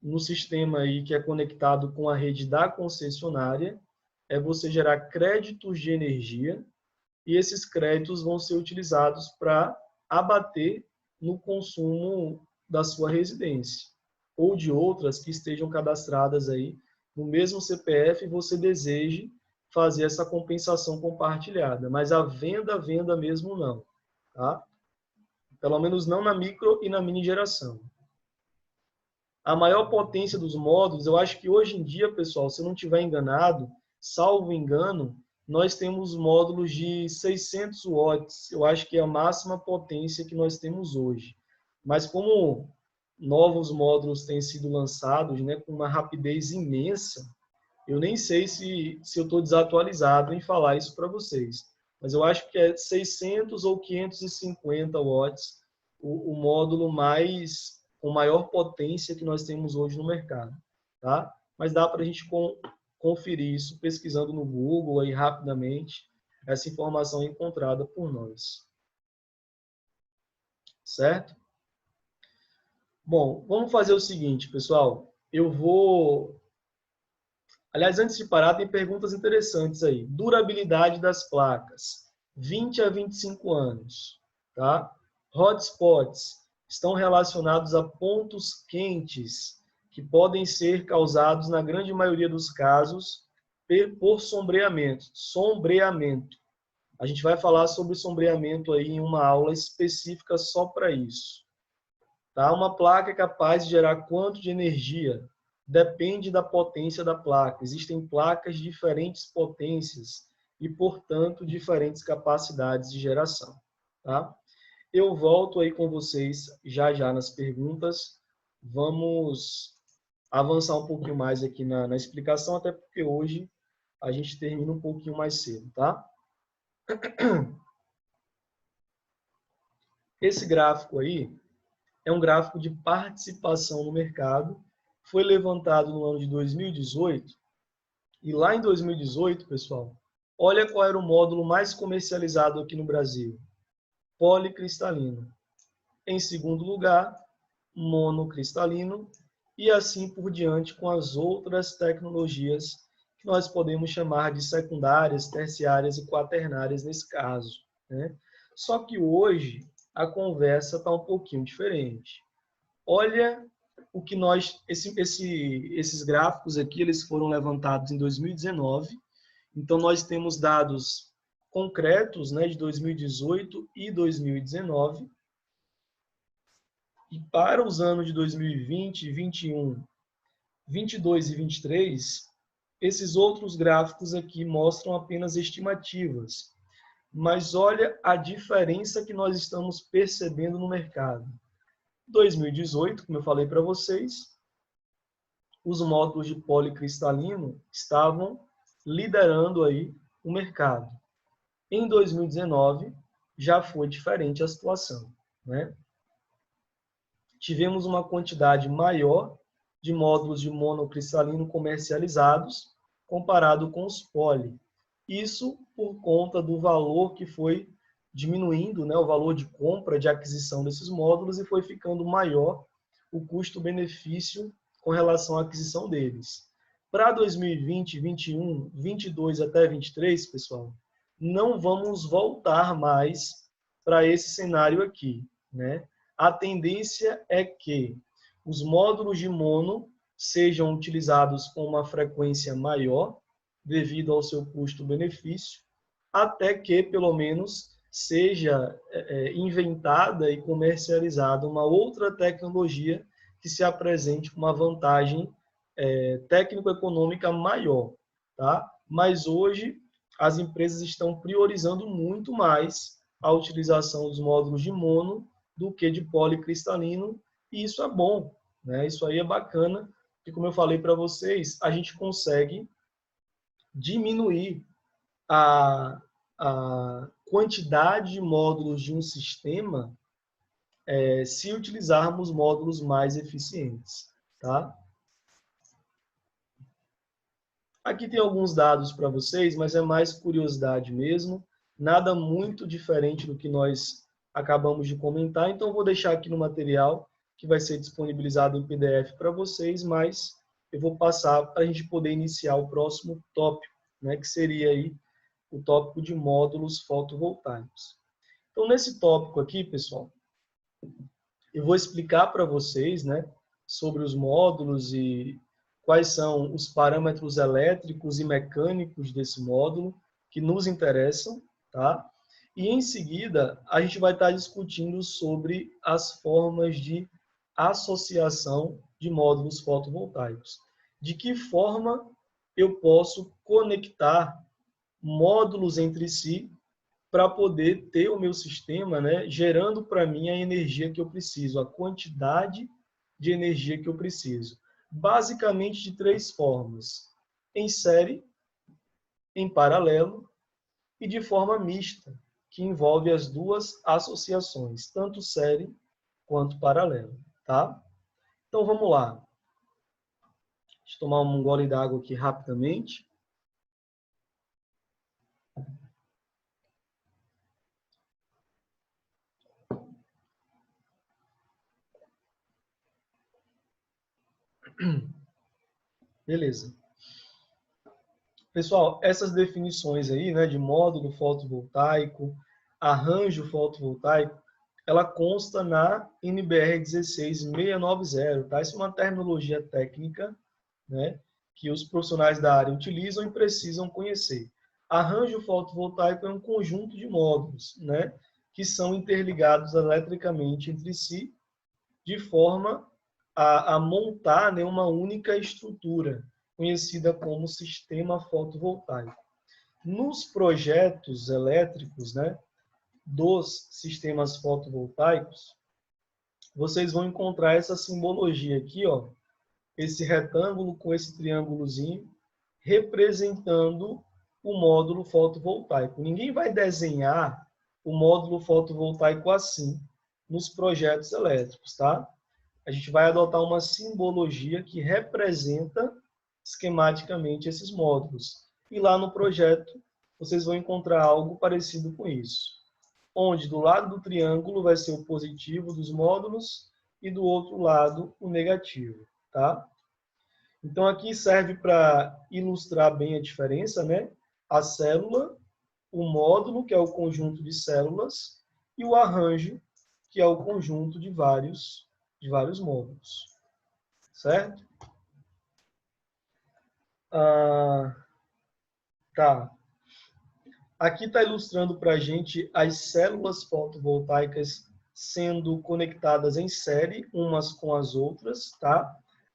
no sistema aí que é conectado com a rede da concessionária é você gerar créditos de energia e esses créditos vão ser utilizados para abater no consumo da sua residência ou de outras que estejam cadastradas aí no mesmo CPF e você deseje fazer essa compensação compartilhada, mas a venda mesmo não, tá? Pelo menos não na micro e na mini geração. A maior potência dos módulos, eu acho que hoje em dia, pessoal, se eu não estiver enganado, salvo engano, nós temos módulos de 600 watts. Eu acho que é a máxima potência que nós temos hoje. Mas como novos módulos têm sido lançados, né, com uma rapidez imensa, eu nem sei se eu estou desatualizado em falar isso para vocês. Mas eu acho que é 600 ou 550 watts o módulo mais com maior potência que nós temos hoje no mercado, tá? Mas dá para a gente conferir isso pesquisando no Google aí rapidamente, essa informação é encontrada por nós. Certo? Bom, vamos fazer o seguinte, pessoal. Eu vou... Aliás, antes de parar, tem perguntas interessantes aí. Durabilidade das placas, 20 a 25 anos. Tá? Hotspots estão relacionados a pontos quentes que podem ser causados, na grande maioria dos casos, por sombreamento. Sombreamento. A gente vai falar sobre sombreamento aí em uma aula específica só para isso. Tá? Uma placa é capaz de gerar quanto de energia? Depende da potência da placa. Existem placas de diferentes potências e, portanto, diferentes capacidades de geração. Tá? Eu volto aí com vocês já nas perguntas. Vamos avançar um pouquinho mais aqui na explicação, até porque hoje a gente termina um pouquinho mais cedo, tá? Esse gráfico aí é um gráfico de participação no mercado. Foi levantado no ano de 2018. E lá em 2018, pessoal, olha qual era o módulo mais comercializado aqui no Brasil. Policristalino. Em segundo lugar, monocristalino. E assim por diante com as outras tecnologias que nós podemos chamar de secundárias, terciárias e quaternárias nesse caso, né? Só que hoje a conversa está um pouquinho diferente. Olha o que esses gráficos aqui, eles foram levantados em 2019. Então nós temos dados concretos, né, de 2018 e 2019. E para os anos de 2020, 21, 22 e 23, esses outros gráficos aqui mostram apenas estimativas. Mas olha a diferença que nós estamos percebendo no mercado. 2018, como eu falei para vocês, os módulos de policristalino estavam liderando aí o mercado. Em 2019, já foi diferente a situação, né? Tivemos uma quantidade maior de módulos de monocristalino comercializados comparado com os poli. Isso por conta do valor que foi diminuindo, né, o valor de compra, de aquisição desses módulos, e foi ficando maior o custo-benefício com relação à aquisição deles. Para 2020, 21, 22 até 23, pessoal, não vamos voltar mais para esse cenário aqui, né? A tendência é que os módulos de mono sejam utilizados com uma frequência maior, devido ao seu custo-benefício, até que, pelo menos, seja inventada e comercializada uma outra tecnologia que se apresente com uma vantagem técnico-econômica maior. Tá? Mas hoje, as empresas estão priorizando muito mais a utilização dos módulos de mono do que de policristalino, e isso é bom, né? Isso aí é bacana, porque, como eu falei para vocês, a gente consegue diminuir a quantidade de módulos de um sistema se utilizarmos módulos mais eficientes. Tá? Aqui tem alguns dados para vocês, mas é mais curiosidade mesmo. Nada muito diferente do que nós acabamos de comentar. Então, vou deixar aqui no material, que vai ser disponibilizado em PDF para vocês, mas eu vou passar para a gente poder iniciar o próximo tópico, né, que seria aí o tópico de módulos fotovoltaicos. Então, nesse tópico aqui, pessoal, eu vou explicar para vocês, né, sobre os módulos e quais são os parâmetros elétricos e mecânicos desse módulo que nos interessam, tá? E, em seguida, a gente vai estar discutindo sobre as formas de associação de módulos fotovoltaicos. De que forma eu posso conectar módulos entre si para poder ter o meu sistema, né, gerando para mim a energia que eu preciso, a quantidade de energia que eu preciso. Basicamente de três formas: em série, em paralelo e de forma mista, que envolve as duas associações, tanto série quanto paralelo. Tá? Então, vamos lá. Deixa eu tomar um gole d'água aqui rapidamente. Beleza. Pessoal, essas definições aí, né, de módulo fotovoltaico, arranjo fotovoltaico, ela consta na NBR 16690, tá? Isso é uma terminologia técnica, né, que os profissionais da área utilizam e precisam conhecer. Arranjo fotovoltaico é um conjunto de módulos, né, que são interligados eletricamente entre si, de forma a montar, né, uma única estrutura, conhecida como sistema fotovoltaico. Nos projetos elétricos, né, dos sistemas fotovoltaicos, vocês vão encontrar essa simbologia aqui, ó, esse retângulo com esse triângulozinho, representando o módulo fotovoltaico. Ninguém vai desenhar o módulo fotovoltaico assim nos projetos elétricos, tá? A gente vai adotar uma simbologia que representa esquematicamente esses módulos. E lá no projeto, vocês vão encontrar algo parecido com isso, onde do lado do triângulo vai ser o positivo dos módulos e do outro lado o negativo, tá? Então aqui serve para ilustrar bem a diferença, né? A célula, o módulo, que é o conjunto de células, e o arranjo, que é o conjunto de vários módulos, certo? Tá. Aqui está ilustrando para a gente as células fotovoltaicas sendo conectadas em série, umas com as outras, tá?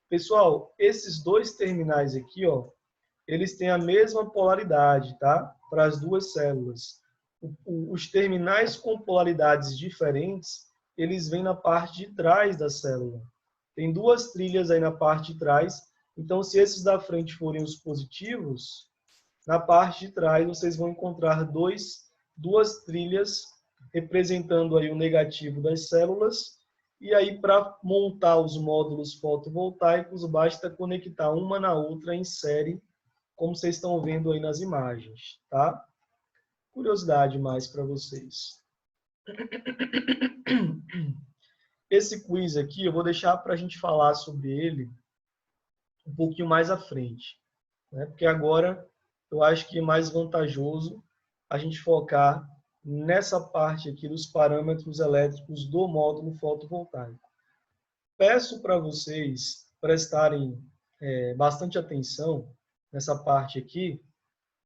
Pessoal, esses dois terminais aqui, ó, eles têm a mesma polaridade, tá? Para as duas células. Os terminais com polaridades diferentes, eles vêm na parte de trás da célula. Tem duas trilhas aí na parte de trás. Então, se esses da frente forem os positivos, na parte de trás vocês vão encontrar duas trilhas representando aí o negativo das células. E aí, para montar os módulos fotovoltaicos, basta conectar uma na outra em série, como vocês estão vendo aí nas imagens, tá? Curiosidade mais para vocês. Esse quiz aqui, eu vou deixar para a gente falar sobre ele um pouquinho mais à frente, né? Porque agora eu acho que é mais vantajoso a gente focar nessa parte aqui dos parâmetros elétricos do módulo fotovoltaico. Peço para vocês prestarem bastante atenção nessa parte aqui,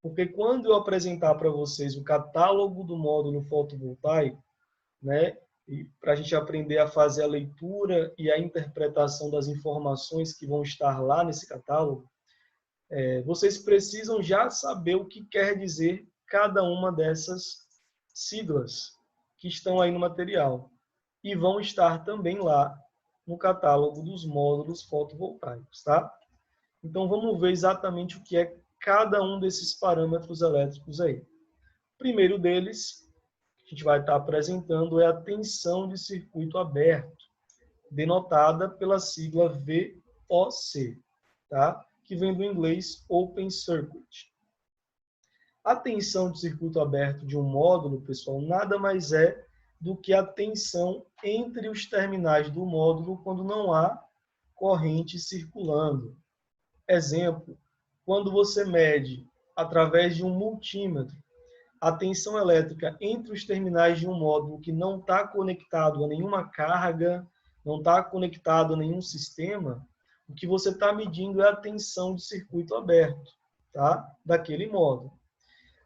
porque quando eu apresentar para vocês o catálogo do módulo fotovoltaico, né, para a gente aprender a fazer a leitura e a interpretação das informações que vão estar lá nesse catálogo, vocês precisam já saber o que quer dizer cada uma dessas siglas que estão aí no material e vão estar também lá no catálogo dos módulos fotovoltaicos, tá? Então vamos ver exatamente o que é cada um desses parâmetros elétricos aí. O primeiro deles, que a gente vai estar apresentando, é a tensão de circuito aberto, denotada pela sigla VOC, tá? Que vem do inglês Open Circuit. A tensão de circuito aberto de um módulo, pessoal, nada mais é do que a tensão entre os terminais do módulo quando não há corrente circulando. Exemplo, quando você mede através de um multímetro a tensão elétrica entre os terminais de um módulo que não está conectado a nenhuma carga, não está conectado a nenhum sistema, o que você está medindo é a tensão de circuito aberto, tá? Daquele módulo.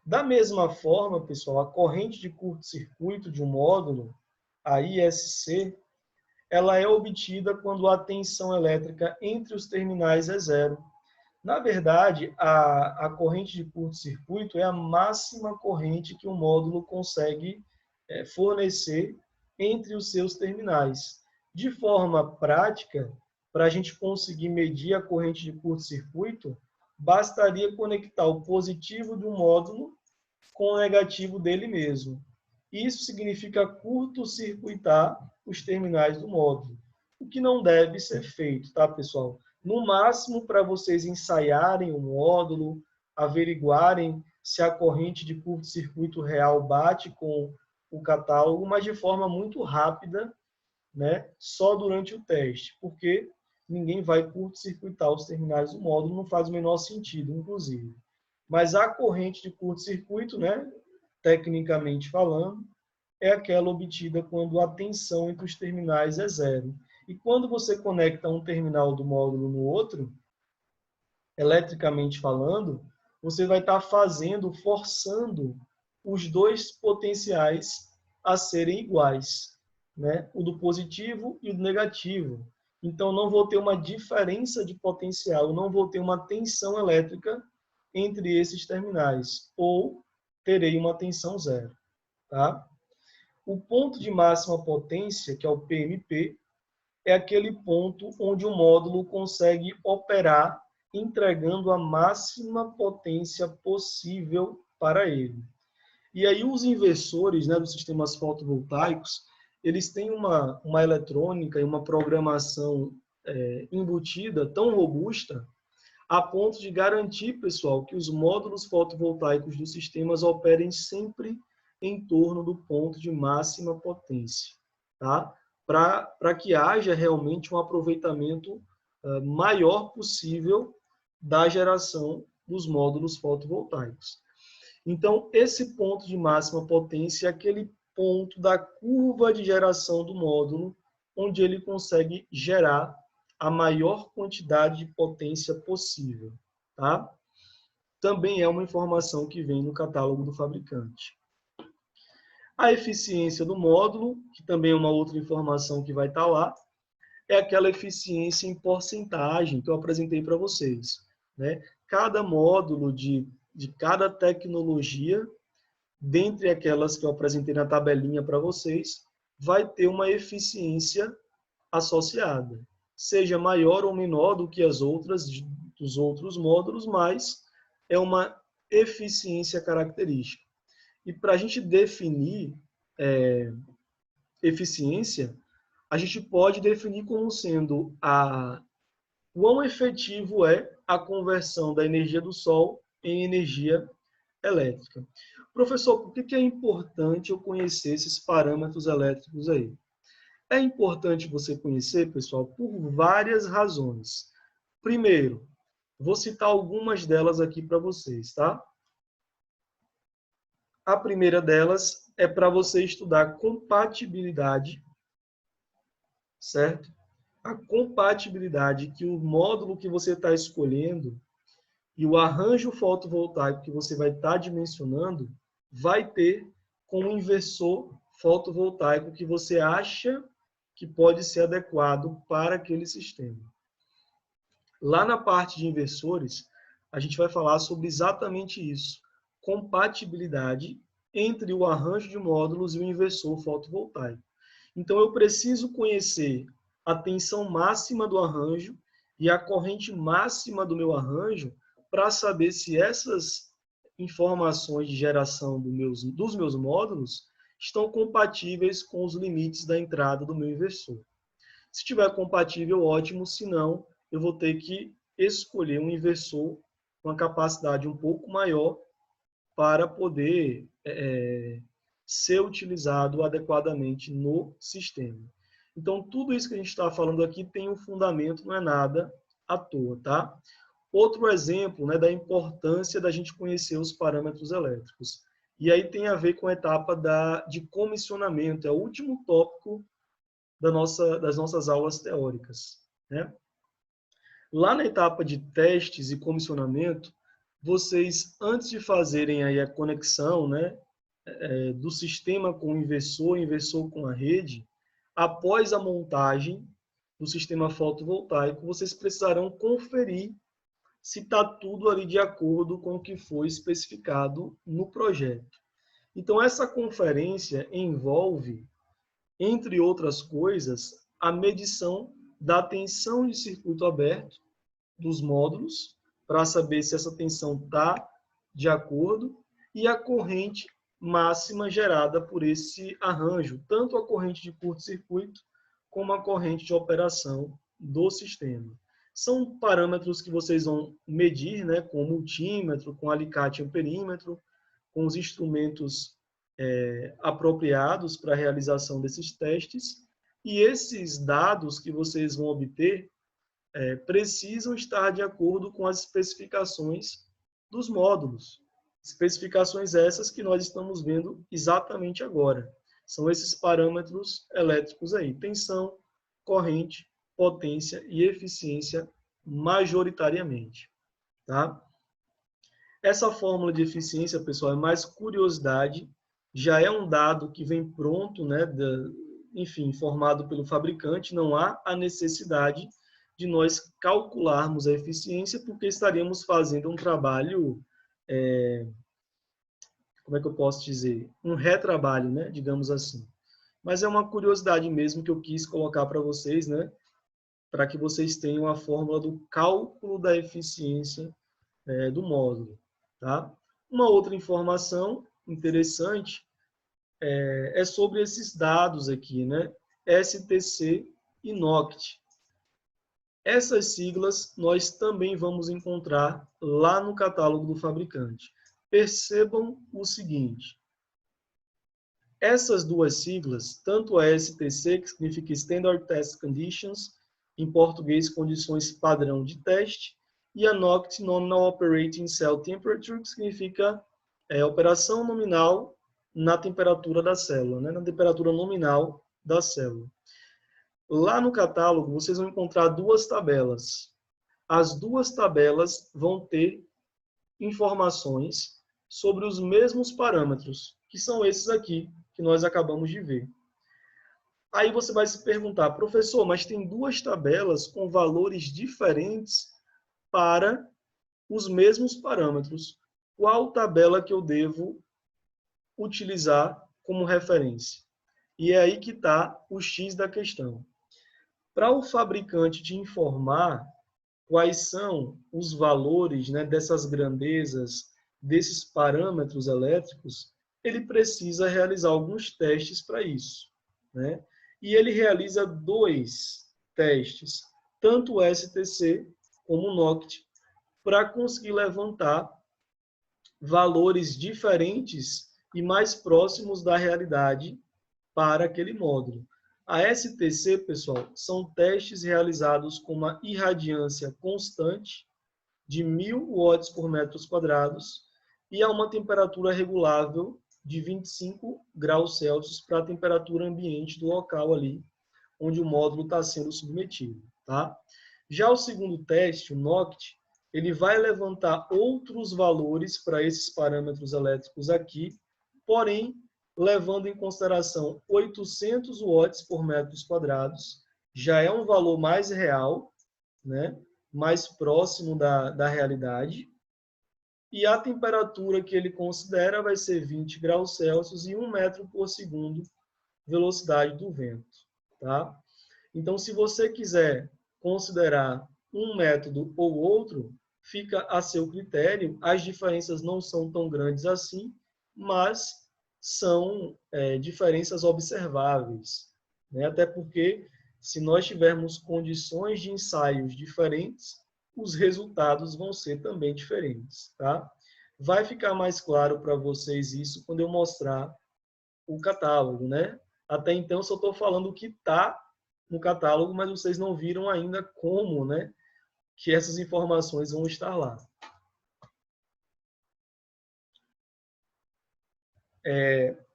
Da mesma forma, pessoal, a corrente de curto-circuito de um módulo, a ISC, ela é obtida quando a tensão elétrica entre os terminais é zero. Na verdade, a corrente de curto-circuito é a máxima corrente que o módulo consegue fornecer entre os seus terminais. De forma prática, para a gente conseguir medir a corrente de curto-circuito, bastaria conectar o positivo de um módulo com o negativo dele mesmo. Isso significa curto-circuitar os terminais do módulo. o que não deve ser feito, tá, pessoal? No máximo, para vocês ensaiarem o módulo, averiguarem se a corrente de curto-circuito real bate com o catálogo, mas de forma muito rápida, né? Só durante o teste, porque ninguém vai curto-circuitar os terminais do módulo, não faz o menor sentido, inclusive. Mas a corrente de curto-circuito, né, tecnicamente falando, é aquela obtida quando a tensão entre os terminais é zero. E quando você conecta um terminal do módulo no outro, eletricamente falando, você vai estar forçando os dois potenciais a serem iguais, né? O do positivo e o do negativo. Então, não vou ter uma diferença de potencial, não vou ter uma tensão elétrica entre esses terminais, ou terei uma tensão zero. Tá? O ponto de máxima potência, que é o PMP, é aquele ponto onde o módulo consegue operar entregando a máxima potência possível para ele. E aí os inversores, né, dos sistemas fotovoltaicos, eles têm uma eletrônica e uma programação embutida tão robusta a ponto de garantir, pessoal, que os módulos fotovoltaicos dos sistemas operem sempre em torno do ponto de máxima potência, tá? Para que haja realmente um aproveitamento maior possível da geração dos módulos fotovoltaicos. Então, esse ponto de máxima potência é aquele ponto da curva de geração do módulo, onde ele consegue gerar a maior quantidade de potência possível. Tá? Também é uma informação que vem no catálogo do fabricante. A eficiência do módulo, que também é uma outra informação que vai estar lá, é aquela eficiência em porcentagem que eu apresentei para vocês. Né? Cada módulo de cada tecnologia, dentre aquelas que eu apresentei na tabelinha para vocês, vai ter uma eficiência associada. Seja maior ou menor do que as outras, dos outros módulos, mas é uma eficiência característica. E para a gente definir eficiência, a gente pode definir como sendo quão efetivo é a conversão da energia do Sol em energia elétrica. Professor, por que é importante eu conhecer esses parâmetros elétricos aí? É importante você conhecer, pessoal, por várias razões. Primeiro, vou citar algumas delas aqui para vocês, tá? A primeira delas é para você estudar compatibilidade, certo? A compatibilidade que o módulo que você está escolhendo e o arranjo fotovoltaico que você vai estar dimensionando vai ter com o inversor fotovoltaico que você acha que pode ser adequado para aquele sistema. Lá na parte de inversores, a gente vai falar sobre exatamente isso, compatibilidade entre o arranjo de módulos e o inversor fotovoltaico. Então, eu preciso conhecer a tensão máxima do arranjo e a corrente máxima do meu arranjo para saber se essas informações de geração dos meus módulos estão compatíveis com os limites da entrada do meu inversor. Se estiver compatível, ótimo, se não, eu vou ter que escolher um inversor com uma capacidade um pouco maior para poder ser utilizado adequadamente no sistema. Então, tudo isso que a gente está falando aqui tem um fundamento, não é nada à toa, tá? Outro exemplo, né, da importância da gente conhecer os parâmetros elétricos. E aí tem a ver com a etapa de comissionamento, é o último tópico das nossas aulas teóricas. Né? Lá na etapa de testes e comissionamento, vocês, antes de fazerem aí a conexão, né, do sistema com o inversor com a rede, após a montagem do sistema fotovoltaico, vocês precisarão conferir se está tudo ali de acordo com o que foi especificado no projeto. Então, essa conferência envolve, entre outras coisas, a medição da tensão de circuito aberto dos módulos, para saber se essa tensão está de acordo, e a corrente máxima gerada por esse arranjo, tanto a corrente de curto-circuito como a corrente de operação do sistema. São parâmetros que vocês vão medir, né, com o multímetro, com o alicate e amperímetro, com os instrumentos apropriados para a realização desses testes. E esses dados que vocês vão obter precisam estar de acordo com as especificações dos módulos. Especificações essas que nós estamos vendo exatamente agora. São esses parâmetros elétricos aí: tensão, corrente, potência e eficiência majoritariamente. Tá? Essa fórmula de eficiência, pessoal, é mais curiosidade, já é um dado que vem pronto, né, enfim, formado pelo fabricante, não há a necessidade de nós calcularmos a eficiência, porque estaríamos fazendo um trabalho, como é que eu posso dizer? Um retrabalho, né, digamos assim. Mas é uma curiosidade mesmo que eu quis colocar para vocês, né, para que vocês tenham a fórmula do cálculo da eficiência do módulo. Tá? Uma outra informação interessante é sobre esses dados aqui, né? STC e NOCT. Essas siglas nós também vamos encontrar lá no catálogo do fabricante. Percebam o seguinte: essas duas siglas, tanto a STC, que significa Standard Test Conditions, em português, condições padrão de teste, e a NOCT, Nominal Operating Cell Temperature, que significa operação nominal na temperatura da célula, né? Na temperatura nominal da célula. Lá no catálogo, vocês vão encontrar duas tabelas. As duas tabelas vão ter informações sobre os mesmos parâmetros, que são esses aqui, que nós acabamos de ver. Aí você vai se perguntar: professor, mas tem duas tabelas com valores diferentes para os mesmos parâmetros. Qual tabela que eu devo utilizar como referência? E é aí que está o X da questão. Para o fabricante te informar quais são os valores, né, dessas grandezas, desses parâmetros elétricos, ele precisa realizar alguns testes para isso, né? E ele realiza dois testes, tanto o STC como o NOCT, para conseguir levantar valores diferentes e mais próximos da realidade para aquele módulo. A STC, pessoal, são testes realizados com uma irradiância constante de 1000 watts por metros quadrados e a uma temperatura regulável de 25 graus Celsius para a temperatura ambiente do local ali, onde o módulo está sendo submetido. Tá? Já o segundo teste, o NOCT, ele vai levantar outros valores para esses parâmetros elétricos aqui, porém, levando em consideração 800 watts por metros quadrados, já é um valor mais real, né? Mais próximo da realidade, e a temperatura que ele considera vai ser 20 graus Celsius e 1 metro por segundo velocidade do vento. Tá? Então, se você quiser considerar um método ou outro, fica a seu critério. As diferenças não são tão grandes assim, mas são diferenças observáveis, né? Até porque, se nós tivermos condições de ensaios diferentes, os resultados vão ser também diferentes. Tá? Vai ficar mais claro para vocês isso quando eu mostrar o catálogo, né? Até então, só estou falando o que está no catálogo, mas vocês não viram ainda como, né, que essas informações vão estar lá.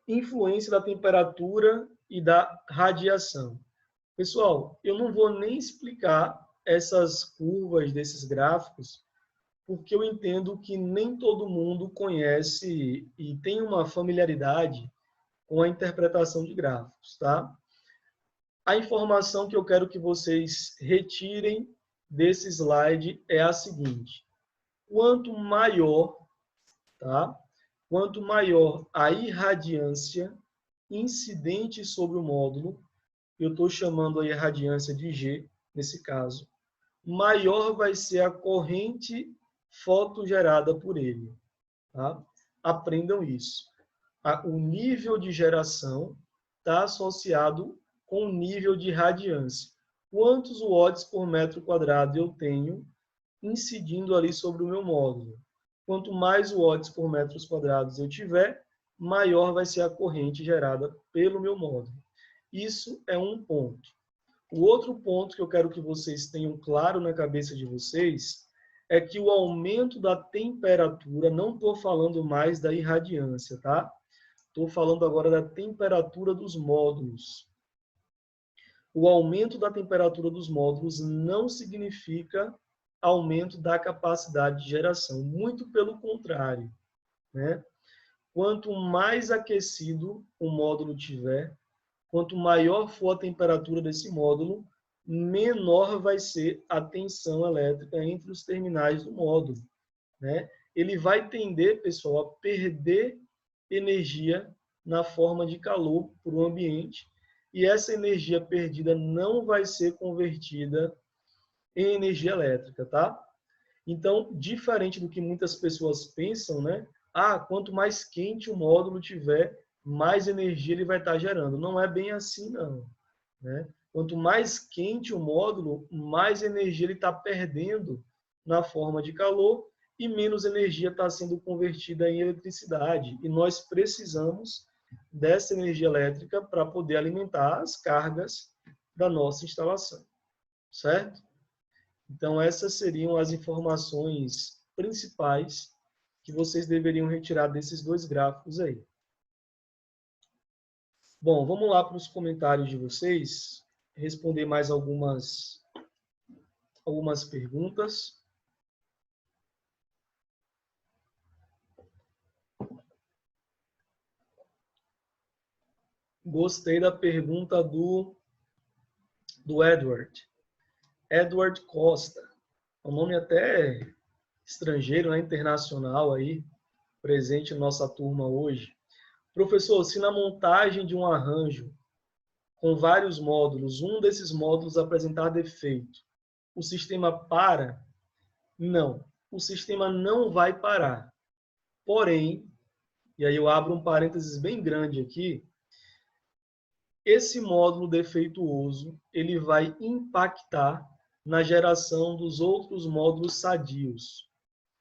Influência da temperatura e da radiação. Pessoal, eu não vou nem explicar essas curvas desses gráficos, porque eu entendo que nem todo mundo conhece e tem uma familiaridade com a interpretação de gráficos, tá? A informação que eu quero que vocês retirem desse slide é a seguinte: quanto maior, tá? Quanto maior a irradiância incidente sobre o módulo, eu estou chamando a irradiância de G, nesse caso, maior vai ser a corrente fotogerada por ele. Tá? Aprendam isso. O nível de geração está associado com o nível de radiância. Quantos watts por metro quadrado eu tenho incidindo ali sobre o meu módulo? Quanto mais watts por metros quadrados eu tiver, maior vai ser a corrente gerada pelo meu módulo. Isso é um ponto. O outro ponto que eu quero que vocês tenham claro na cabeça de vocês é que o aumento da temperatura, não estou falando mais da irradiância, tá? Estou falando agora da temperatura dos módulos. O aumento da temperatura dos módulos não significa aumento da capacidade de geração, muito pelo contrário, né? Quanto mais aquecido o módulo tiver, quanto maior for a temperatura desse módulo, menor vai ser a tensão elétrica entre os terminais do módulo, né? Ele vai tender, pessoal, a perder energia na forma de calor para o ambiente, e essa energia perdida não vai ser convertida em energia elétrica, tá? Então, diferente do que muitas pessoas pensam, né? Ah, quanto mais quente o módulo tiver, mais energia ele vai estar gerando. Não é bem assim, não, né? Quanto mais quente o módulo, mais energia ele está perdendo na forma de calor e menos energia está sendo convertida em eletricidade. E nós precisamos dessa energia elétrica para poder alimentar as cargas da nossa instalação, certo? Então, essas seriam as informações principais que vocês deveriam retirar desses dois gráficos aí. Bom, vamos lá para os comentários de vocês, responder mais algumas perguntas. Gostei da pergunta do Edward. Edward Costa. É um nome até estrangeiro, né? Internacional aí, presente na nossa turma hoje. Professor, se na montagem de um arranjo com vários módulos, um desses módulos apresentar defeito, o sistema para? Não, o sistema não vai parar. Porém, e aí eu abro um parênteses bem grande aqui, esse módulo defeituoso, ele vai impactar na geração dos outros módulos sadios.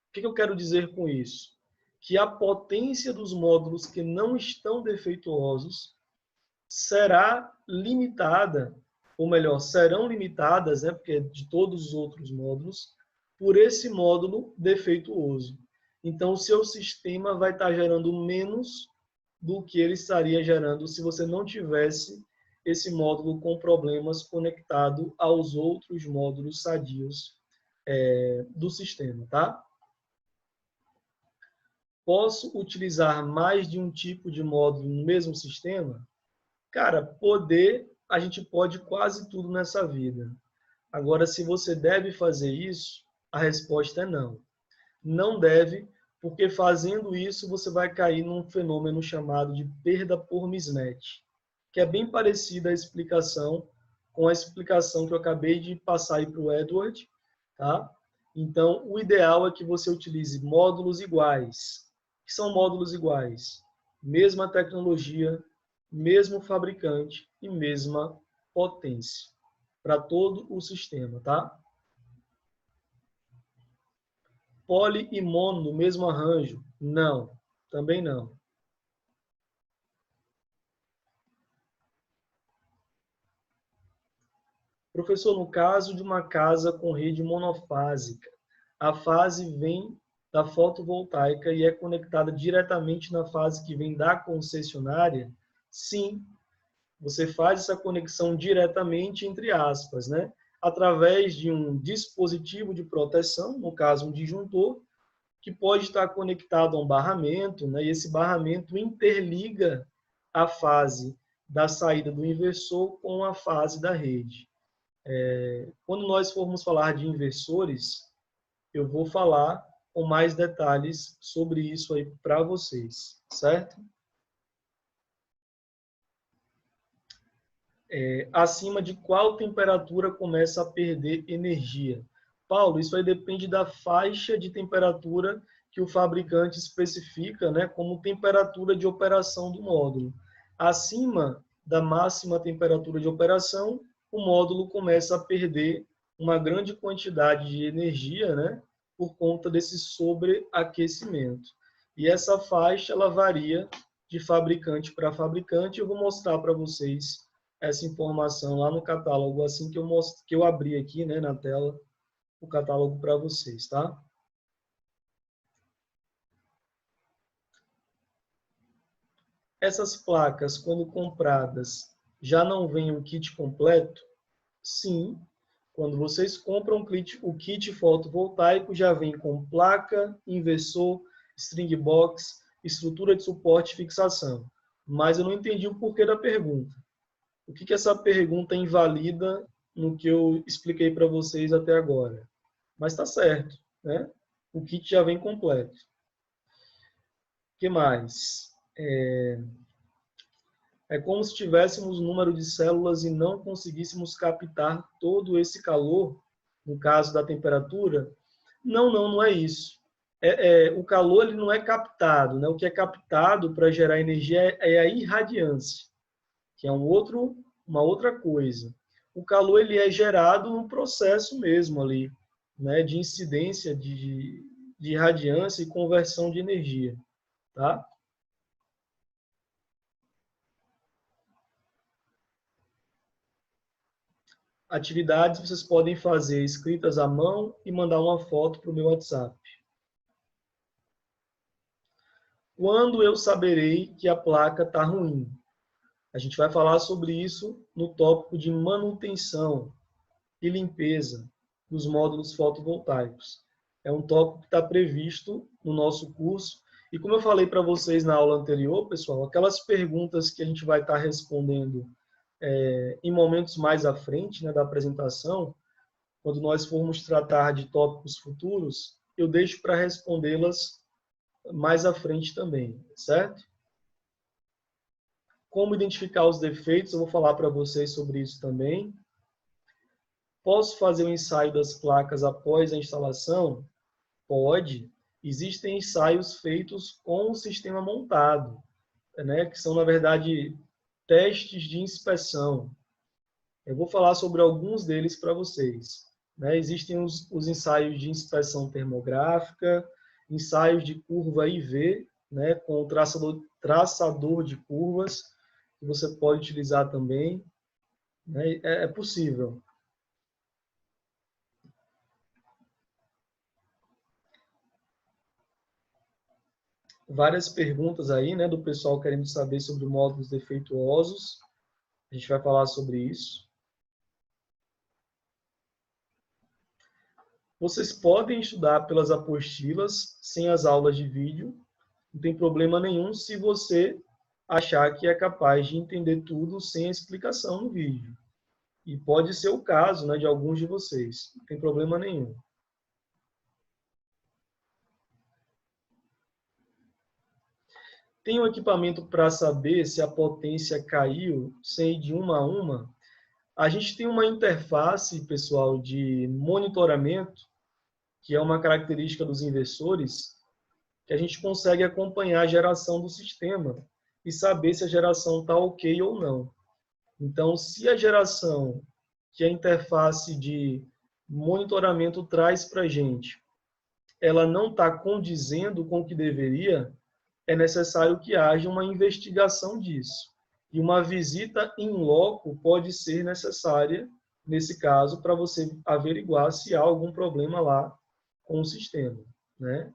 O que eu quero dizer com isso? Que a potência dos módulos que não estão defeituosos será limitada, ou melhor, serão limitadas, né, porque é de todos os outros módulos, por esse módulo defeituoso. Então, o seu sistema vai estar gerando menos do que ele estaria gerando se você não tivesse esse módulo com problemas conectado aos outros módulos sadios do sistema, tá? Posso utilizar mais de um tipo de módulo no mesmo sistema? Cara, a gente pode quase tudo nessa vida. Agora, se você deve fazer isso, a resposta é não. Não deve, porque fazendo isso você vai cair num fenômeno chamado de perda por mismatch, que é bem parecida a explicação com a explicação que eu acabei de passar aí para o Edward, tá? Então, o ideal é que você utilize módulos iguais. O que são módulos iguais? Mesma tecnologia, mesmo fabricante e mesma potência para todo o sistema, tá? Poli e mono no mesmo arranjo? Não, também não. Professor, no caso de uma casa com rede monofásica, a fase vem da fotovoltaica e é conectada diretamente na fase que vem da concessionária? Sim, você faz essa conexão diretamente, entre aspas, né? Através de um dispositivo de proteção, no caso um disjuntor, que pode estar conectado a um barramento, né? E esse barramento interliga a fase da saída do inversor com a fase da rede. Quando nós formos falar de inversores, eu vou falar com mais detalhes sobre isso aí para vocês, certo? Acima de qual temperatura começa a perder energia? Paulo, isso aí depende da faixa de temperatura que o fabricante especifica, né, como temperatura de operação do módulo. Acima da máxima temperatura de operação, o módulo começa a perder uma grande quantidade de energia, né, por conta desse sobreaquecimento. E essa faixa ela varia de fabricante para fabricante. Eu vou mostrar para vocês essa informação lá no catálogo, assim que eu abrir aqui, né, na tela, o catálogo para vocês, tá? Essas placas, quando compradas, já não vem o kit completo? Sim. Quando vocês compram o kit fotovoltaico, já vem com placa, inversor, string box, estrutura de suporte e fixação. Mas eu não entendi o porquê da pergunta. O que essa pergunta invalida no que eu expliquei para vocês até agora? Mas está certo, né? O kit já vem completo. O que mais? É como se tivéssemos um número de células e não conseguíssemos captar todo esse calor, no caso da temperatura. Não é isso. O calor ele não é captado, né? O que é captado para gerar energia é a irradiância, que é uma outra coisa. O calor ele é gerado no processo mesmo ali, né? De incidência de irradiância e conversão de energia, tá? Atividades vocês podem fazer escritas à mão e mandar uma foto para o meu WhatsApp. Quando eu saberei que a placa está ruim? A gente vai falar sobre isso no tópico de manutenção e limpeza dos módulos fotovoltaicos. É um tópico que está previsto no nosso curso. E como eu falei para vocês na aula anterior, pessoal, aquelas perguntas que a gente vai estar respondendo em momentos mais à frente, né, da apresentação, quando nós formos tratar de tópicos futuros, eu deixo para respondê-las mais à frente também, certo? Como identificar os defeitos, eu vou falar para vocês sobre isso também. Posso fazer o ensaio das placas após a instalação? Pode. Existem ensaios feitos com o sistema montado, né, que são, na verdade, testes de inspeção. Eu vou falar sobre alguns deles para vocês. Né? Existem os ensaios de inspeção termográfica, ensaios de curva IV, né, com o traçador de curvas, que você pode utilizar também. Né? É possível. Várias perguntas aí, né, do pessoal querendo saber sobre módulos defeituosos. A gente vai falar sobre isso. Vocês podem estudar pelas apostilas, sem as aulas de vídeo. Não tem problema nenhum se você achar que é capaz de entender tudo sem a explicação no vídeo. E pode ser o caso, né, de alguns de vocês. Não tem problema nenhum. Tem um equipamento para saber se a potência caiu sem ir de uma a uma? A gente tem uma interface, pessoal, de monitoramento, que é uma característica dos inversores, que a gente consegue acompanhar a geração do sistema e saber se a geração está ok ou não. Então, se a geração que a interface de monitoramento traz para a gente, ela não está condizendo com o que deveria, é necessário que haja uma investigação disso. E uma visita in loco pode ser necessária, nesse caso, para você averiguar se há algum problema lá com o sistema. Né?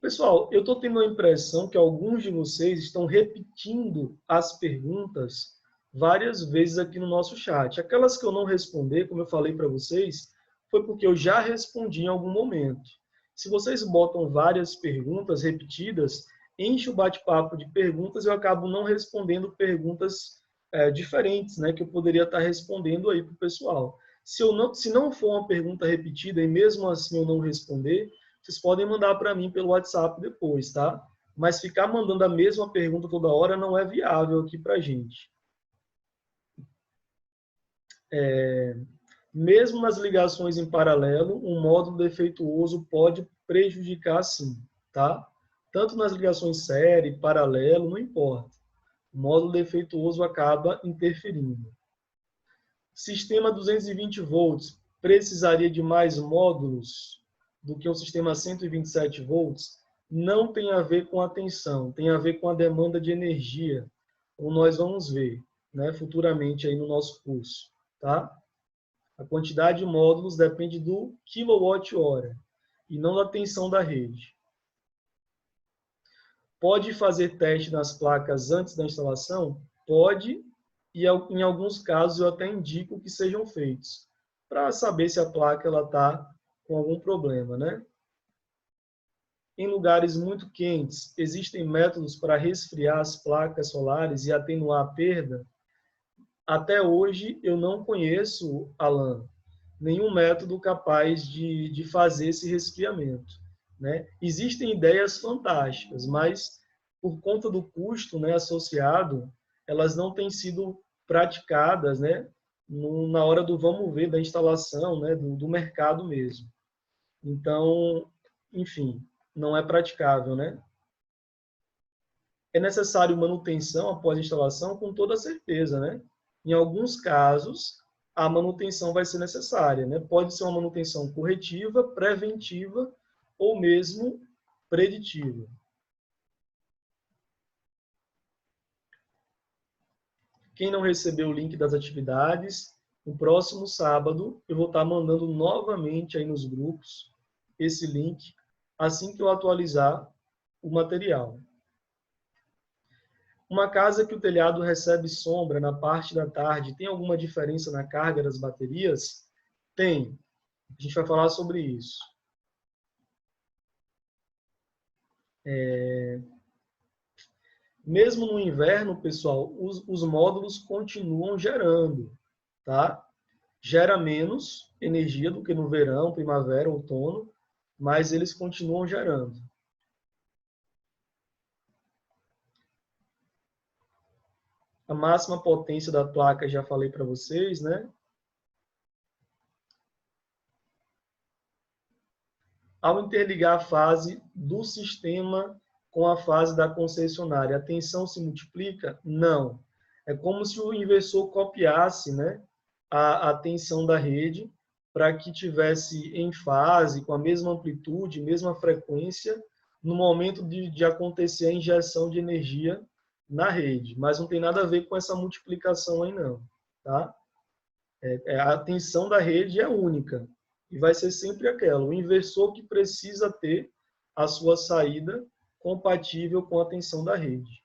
Pessoal, eu estou tendo a impressão que alguns de vocês estão repetindo as perguntas várias vezes aqui no nosso chat. Aquelas que eu não responder, como eu falei para vocês, foi porque eu já respondi em algum momento. Se vocês botam várias perguntas repetidas, enche o bate-papo de perguntas, eu acabo não respondendo perguntas diferentes, né, que eu poderia estar respondendo aí para o pessoal. Se não for uma pergunta repetida e mesmo assim eu não responder, vocês podem mandar para mim pelo WhatsApp depois, tá? Mas ficar mandando a mesma pergunta toda hora não é viável aqui para a gente. Mesmo nas ligações em paralelo, um módulo defeituoso pode prejudicar sim, tá? Tanto nas ligações série, paralelo, não importa. O módulo defeituoso acaba interferindo. Sistema 220 volts precisaria de mais módulos do que o sistema 127 volts? Não tem a ver com a tensão, tem a ver com a demanda de energia, como nós vamos ver, né, futuramente aí no nosso curso, tá? A quantidade de módulos depende do quilowatt-hora e não da tensão da rede. Pode fazer teste nas placas antes da instalação? Pode, e em alguns casos eu até indico que sejam feitos, para saber se a placa está com algum problema, né? Em lugares muito quentes, existem métodos para resfriar as placas solares e atenuar a perda? Até hoje, eu não conheço, Alan, nenhum método capaz de fazer esse resfriamento, né? Existem ideias fantásticas, mas por conta do custo, né, associado, elas não têm sido praticadas, né, na hora do vamos ver, da instalação, né, do mercado mesmo. Então, enfim, não é praticável, né? É necessário manutenção após a instalação? Com toda certeza, né? Em alguns casos, a manutenção vai ser necessária, né? Pode ser uma manutenção corretiva, preventiva ou mesmo preditiva. Quem não recebeu o link das atividades, no próximo sábado eu vou estar mandando novamente aí nos grupos esse link assim que eu atualizar o material. Uma casa que o telhado recebe sombra na parte da tarde, tem alguma diferença na carga das baterias? Tem. A gente vai falar sobre isso. Mesmo no inverno, pessoal, os módulos continuam gerando, tá? Gera menos energia do que no verão, primavera, outono, mas eles continuam gerando. A máxima potência da placa, já falei para vocês, né? Ao interligar a fase do sistema com a fase da concessionária, a tensão se multiplica? Não. É como se o inversor copiasse, né, a tensão da rede para que tivesse em fase, com a mesma amplitude, mesma frequência, no momento de acontecer a injeção de energia na rede. Mas não tem nada a ver com essa multiplicação aí, não. Tá? A tensão da rede é única. E vai ser sempre aquela, o inversor que precisa ter a sua saída compatível com a tensão da rede.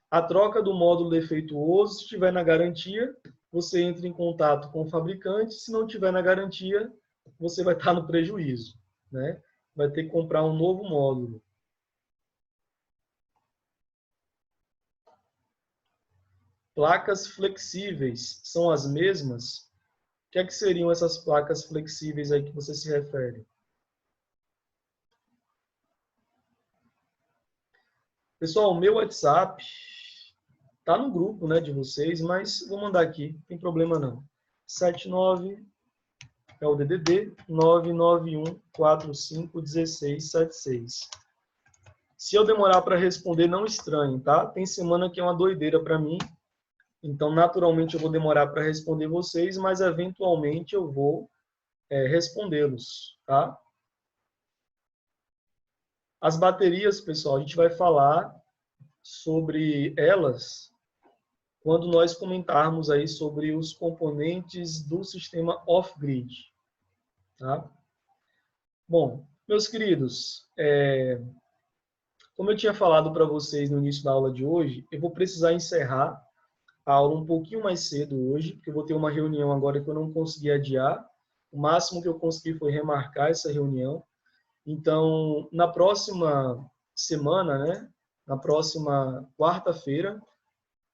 A troca do módulo defeituoso, se estiver na garantia, você entra em contato com o fabricante, se não estiver na garantia, você vai estar no prejuízo, né? Vai ter que comprar um novo módulo. Placas flexíveis são as mesmas? O que é que seriam essas placas flexíveis aí que você se refere? Pessoal, o meu WhatsApp está no grupo, né, de vocês, mas vou mandar aqui, não tem problema não. 79 é o DDD 991451676. Se eu demorar para responder, não estranhe, tá? Tem semana que é uma doideira para mim, então naturalmente eu vou demorar para responder vocês, mas eventualmente eu vou respondê-los, tá? As baterias, pessoal, a gente vai falar sobre elas quando nós comentarmos aí sobre os componentes do sistema off-grid. Tá? Bom, meus queridos, como eu tinha falado para vocês no início da aula de hoje, eu vou precisar encerrar a aula um pouquinho mais cedo hoje, porque eu vou ter uma reunião agora que eu não consegui adiar. O máximo que eu consegui foi remarcar essa reunião. Então, na próxima semana, né, na próxima quarta-feira,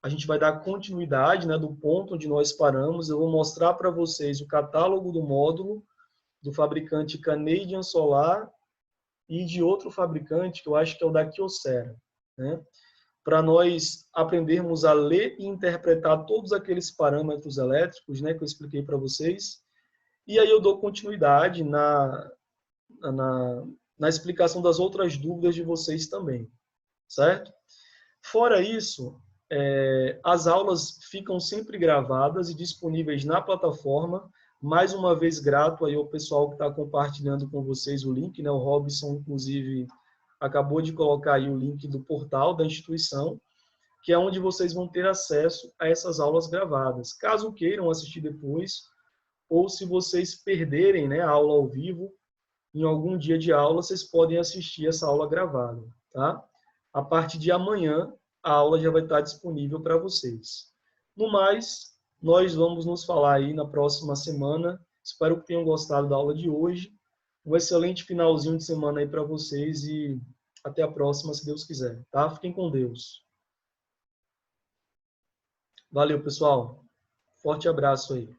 a gente vai dar continuidade, né, do ponto onde nós paramos. Eu vou mostrar para vocês o catálogo do módulo do fabricante Canadian Solar e de outro fabricante, que eu acho que é o da Kyocera, né, para nós aprendermos a ler e interpretar todos aqueles parâmetros elétricos, né, que eu expliquei para vocês. E aí eu dou continuidade na explicação das outras dúvidas de vocês também, certo? Fora isso, as aulas ficam sempre gravadas e disponíveis na plataforma. Mais uma vez, grato aí ao pessoal que está compartilhando com vocês o link, né? O Robson, inclusive, acabou de colocar aí o link do portal da instituição, que é onde vocês vão ter acesso a essas aulas gravadas. Caso queiram assistir depois, ou se vocês perderem, né, a aula ao vivo, em algum dia de aula, vocês podem assistir essa aula gravada, tá? A partir de amanhã, a aula já vai estar disponível para vocês. No mais, nós vamos nos falar aí na próxima semana. Espero que tenham gostado da aula de hoje. Um excelente finalzinho de semana aí para vocês e até a próxima, se Deus quiser, tá? Fiquem com Deus. Valeu, pessoal. Forte abraço aí.